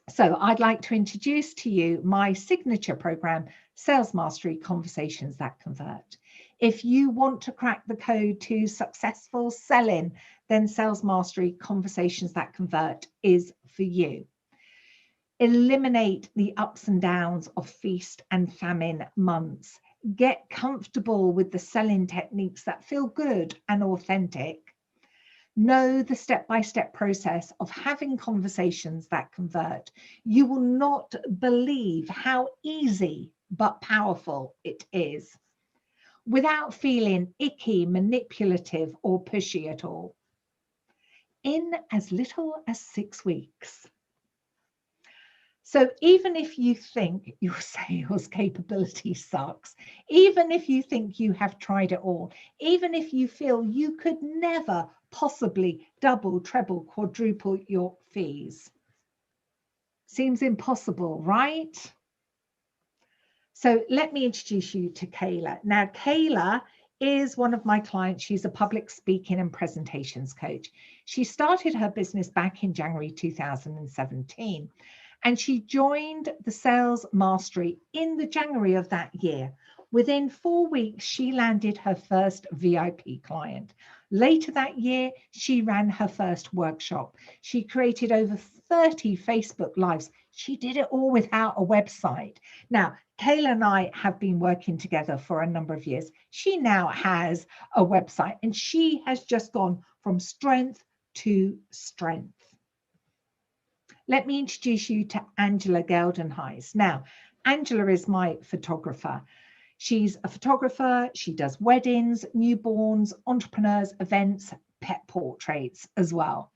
So I'd like to introduce to you my signature program, Sales Mastery Conversations That Convert. If you want to crack the code to successful selling, then Sales Mastery Conversations That Convert is for you. Eliminate the ups and downs of feast and famine months. Get comfortable with the selling techniques that feel good and authentic. Know the step-by-step process of having conversations that convert. You will not believe how easy but powerful it is, without feeling icky, manipulative, or pushy at all, in as little as 6 weeks. So even if you think your sales capability sucks, even if you think you have tried it all, even if you feel you could never possibly double, treble, quadruple your fees, seems impossible, right? So let me introduce you to Kayla. Now, Kayla is one of my clients. She's a public speaking and presentations coach. She started her business back in January 2017, and she joined the Sales Mastery in the January of that year. Within 4 weeks, she landed her first VIP client. Later that year, she ran her first workshop. She created over 30 Facebook Lives. She did it all without a website. Now, Kayla and I have been working together for a number of years. She now has a website, and she has just gone from strength to strength. Let me introduce you to Angela Geldenhuis. Now, Angela is my photographer. She's a photographer. She does weddings, newborns, entrepreneurs, events, pet portraits as well.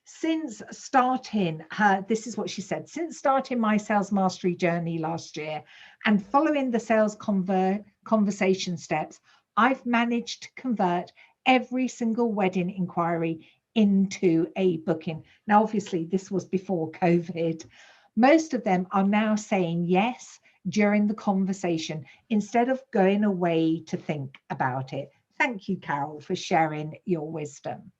Since starting this is what she said, since starting my sales mastery journey last year and following the sales conversation steps, I've managed to convert every single wedding inquiry into a booking. Now, obviously, this was before COVID. Most of them are now saying yes during the conversation instead of going away to think about it. Thank you, Carole, for sharing your wisdom.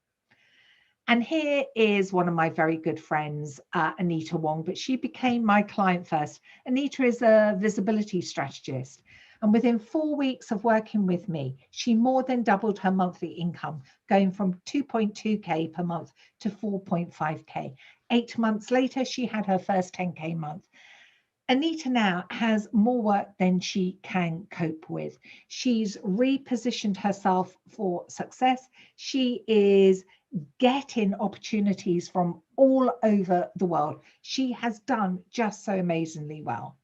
And here is one of my very good friends, Anita Wong, but she became my client first. Anita is a visibility strategist. And within 4 weeks of working with me, she more than doubled her monthly income, going from 2.2K per month to 4.5K. 8 months later, she had her first 10K month. Anita now has more work than she can cope with. She's repositioned herself for success. She is getting opportunities from all over the world. She has done just so amazingly well.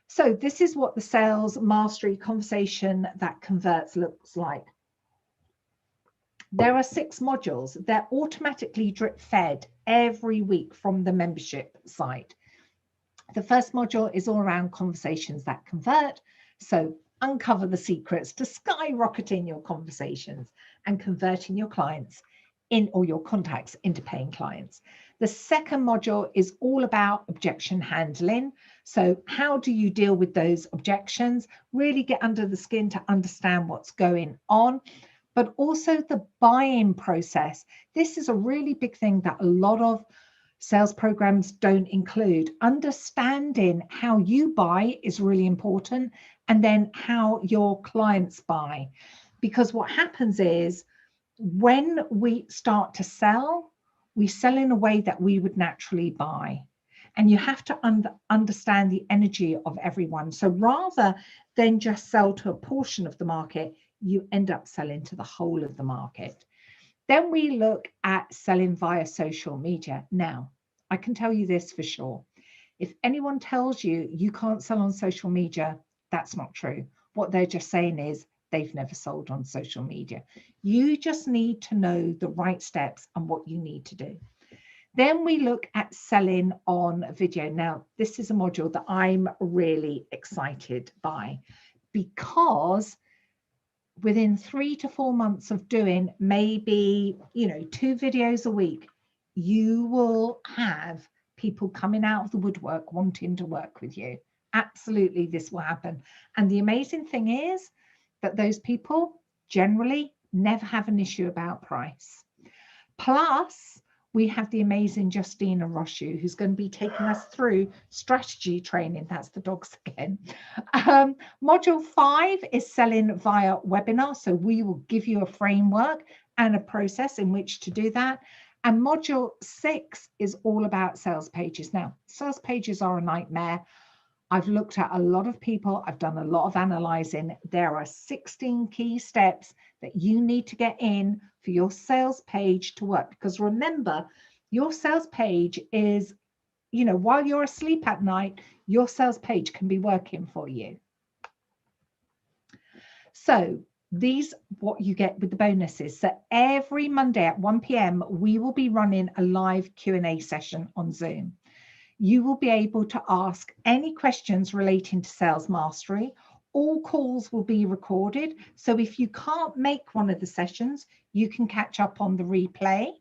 So this is what the Sales Mastery Conversation That Converts looks like. There are 6 modules. They're automatically drip fed every week from the membership site. The first module is all around conversations that convert. So uncover the secrets to skyrocketing your conversations and converting your clients or your contacts into paying clients. The second module is all about objection handling. So how do you deal with those objections? Really get under the skin to understand what's going on, but also the buy-in process. This is a really big thing that a lot of sales programs don't include. Understanding how you buy is really important, and then how your clients buy. Because what happens is when we start to sell, we sell in a way that we would naturally buy. And you have to understand the energy of everyone. So rather than just sell to a portion of the market, you end up selling to the whole of the market. Then we look at selling via social media. Now, I can tell you this for sure. If anyone tells you you can't sell on social media, that's not true. What they're just saying is they've never sold on social media. You just need to know the right steps and what you need to do. Then we look at selling on video. Now, this is a module that I'm really excited by, because within 3 to 4 months of doing maybe, 2 videos a week, you will have people coming out of the woodwork wanting to work with you. Absolutely, this will happen. And the amazing thing is that those people generally never have an issue about price. Plus, we have the amazing Justina Roshu, who's going to be taking us through strategy training. That's the dogs again. Module 5 is selling via webinar. So we will give you a framework and a process in which to do that. And module 6 is all about sales pages. Now, sales pages are a nightmare. I've looked at a lot of people. I've done a lot of analyzing. There are 16 key steps that you need to get in for your sales page to work. Because remember, your sales page is, while you're asleep at night, your sales page can be working for you. So these, what you get with the bonuses. So every Monday at 1 p.m, we will be running a live Q&A session on Zoom. You will be able to ask any questions relating to sales mastery. All calls will be recorded. So if you can't make one of the sessions, you can catch up on the replay.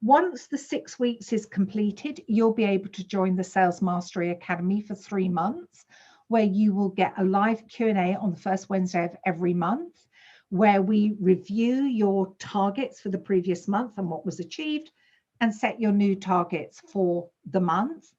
Once the 6 weeks is completed, you'll be able to join the Sales Mastery Academy for 3 months, where you will get a live Q&A on the first Wednesday of every month, where we review your targets for the previous month and what was achieved, and set your new targets for the month.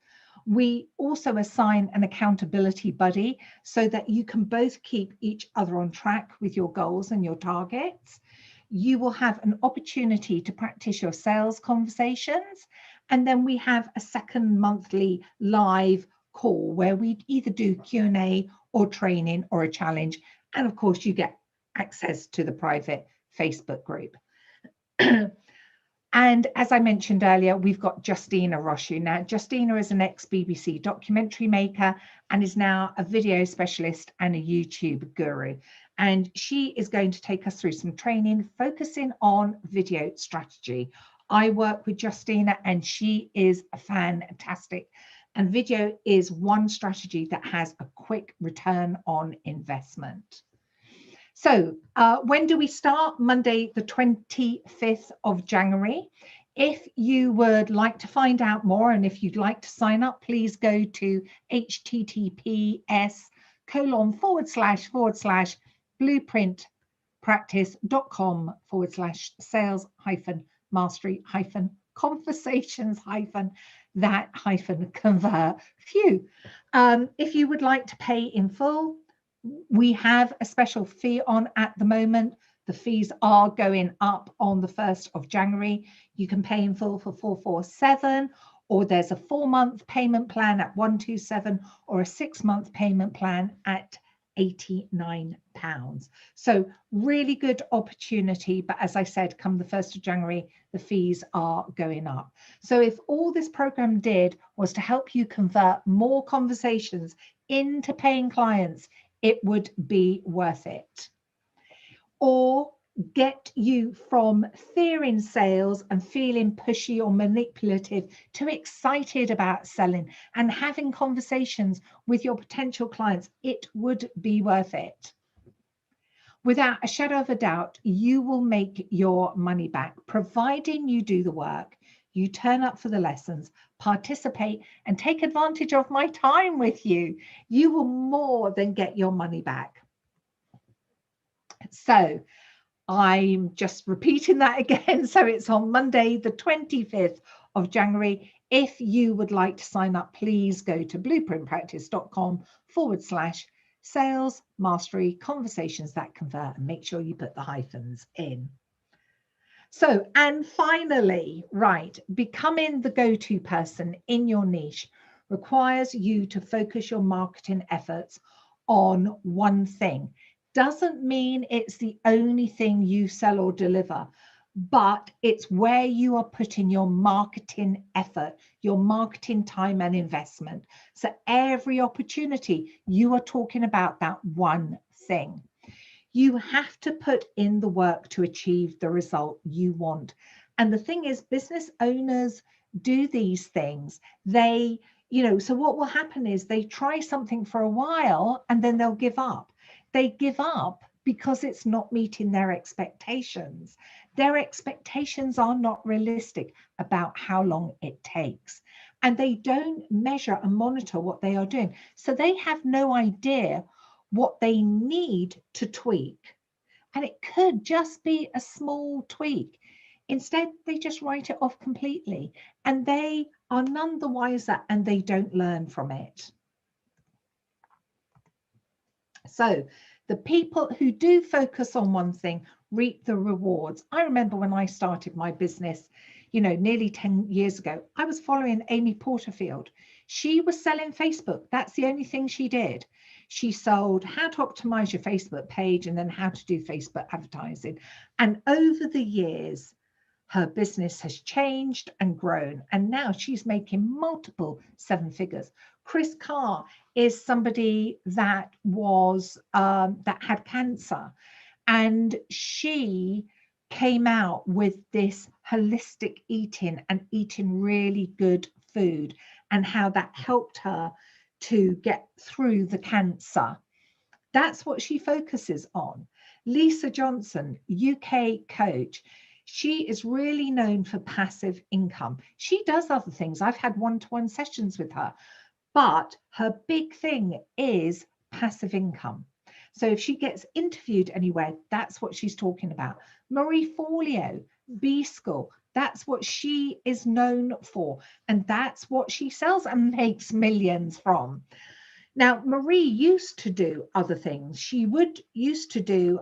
We also assign an accountability buddy so that you can both keep each other on track with your goals and your targets. You will have an opportunity to practice your sales conversations. And then we have a second monthly live call where we either do Q&A or training or a challenge. And of course, you get access to the private Facebook group. And as I mentioned earlier, we've got Justina Roshu. Now, Justina is an ex-BBC documentary maker and is now a video specialist and a YouTube guru. And she is going to take us through some training focusing on video strategy. I work with Justina and she is fantastic. And video is one strategy that has a quick return on investment. So when do we start? Monday, the 25th of January. If you would like to find out more and if you'd like to sign up, please go to https://blueprint-sales-conversations-that-convert. Phew. If you would like to pay in full, we have a special fee on at the moment. The fees are going up on the 1st of January. You can pay in full for 447, or there's a 4-month payment plan at 127, or a 6-month payment plan at £89. So really good opportunity. But as I said, come the 1st of January, the fees are going up. So if all this program did was to help you convert more conversations into paying clients, it would be worth it. Or get you from fearing sales and feeling pushy or manipulative to excited about selling and having conversations with your potential clients. It would be worth it. Without a shadow of a doubt, you will make your money back, providing you do the work, you turn up for the lessons, participate, and take advantage of my time with you. You will more than get your money back. So I'm just repeating that again. So it's on Monday, the 25th of January. If you would like to sign up, please go to blueprintpractice.com/sales mastery conversations that convert, and make sure you put the hyphens in. So, and finally, right, becoming the go-to person in your niche requires you to focus your marketing efforts on one thing. Doesn't mean it's the only thing you sell or deliver, but it's where you are putting your marketing effort, your marketing time and investment. So every opportunity, you are talking about that one thing. You have to put in the work to achieve the result you want. And the thing is, business owners do these things. They, so what will happen is they try something for a while and then they'll give up. They give up because it's not meeting their expectations. Their expectations are not realistic about how long it takes. And they don't measure and monitor what they are doing. So they have no idea what they need to tweak. And it could just be a small tweak. Instead, they just write it off completely, and they are none the wiser, and they don't learn from it. So the people who do focus on one thing reap the rewards. I remember when I started my business, nearly 10 years ago, I was following Amy Porterfield. She was selling Facebook. That's the only thing she did. She sold how to optimize your Facebook page and then how to do Facebook advertising. And over the years, her business has changed and grown. And now she's making multiple seven figures. Chris Carr is somebody that was that had cancer, and she came out with this holistic eating and eating really good food, and how that helped her to get through the cancer. That's what she focuses on. Lisa Johnson, UK coach, she is really known for passive income. She does other things. I've had one-to-one sessions with her, but her big thing is passive income. So if she gets interviewed anywhere, that's what she's talking about. Marie Forleo, B School, that's what she is known for. And that's what she sells and makes millions from. Now, Marie used to do other things. She used to do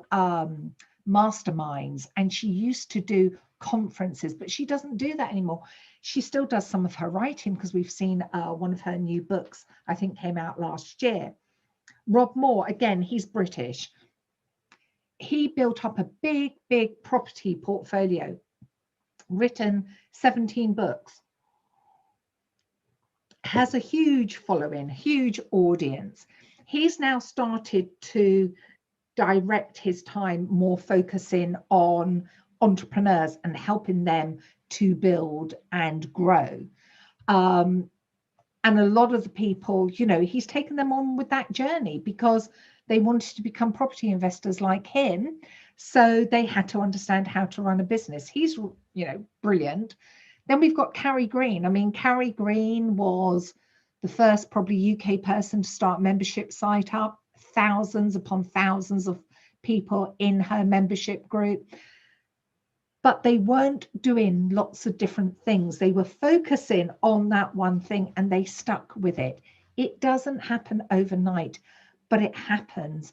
masterminds, and she used to do conferences, but she doesn't do that anymore. She still does some of her writing, because we've seen one of her new books, I think, came out last year. Rob Moore, again, he's British. He built up a big property portfolio, written 17 books, has a huge following, huge audience. He's now started to direct his time more focusing on entrepreneurs and helping them to build and grow. And a lot of the people, he's taken them on with that journey because they wanted to become property investors like him. So they had to understand how to run a business. He's, brilliant. Then we've got Carrie Green. I mean, Carrie Green was the first probably UK person to start a membership site up, thousands upon thousands of people in her membership group. But they weren't doing lots of different things. They were focusing on that one thing, and they stuck with it. It doesn't happen overnight, but it happens.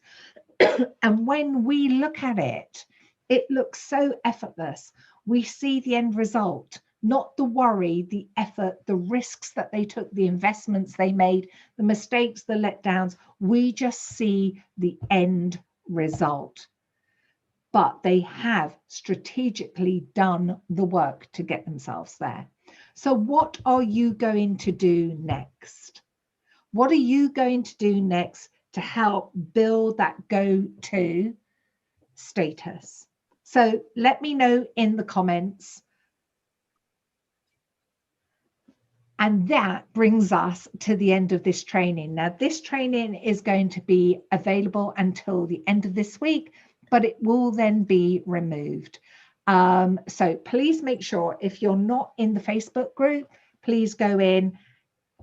And when we look at it, it looks so effortless. We see the end result, not the worry, the effort, the risks that they took, the investments they made, the mistakes, the letdowns. We just see the end result. But they have strategically done the work to get themselves there. So what are you going to do next? What are you going to do next to help build that go-to status? So let me know in the comments. And that brings us to the end of this training. Now, this training is going to be available until the end of this week. but it will then be removed. So please make sure, if you're not in the Facebook group, please go in.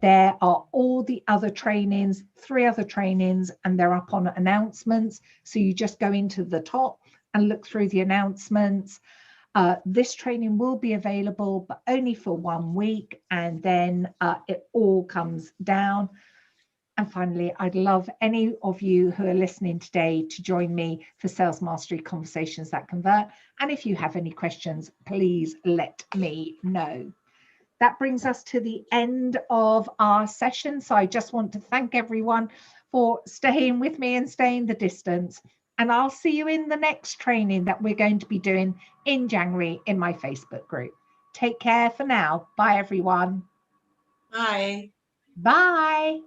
There are all the other trainings, 3 other trainings, and they're up on announcements. So you just go into the top and look through the announcements. This training will be available, but only for 1 week, and then it all comes down. And finally, I'd love any of you who are listening today to join me for Sales Mastery Conversations That Convert. And if you have any questions, please let me know. That brings us to the end of our session. So I just want to thank everyone for staying with me and staying the distance. And I'll see you in the next training that we're going to be doing in January in my Facebook group. Take care for now. Bye, everyone. Bye. Bye.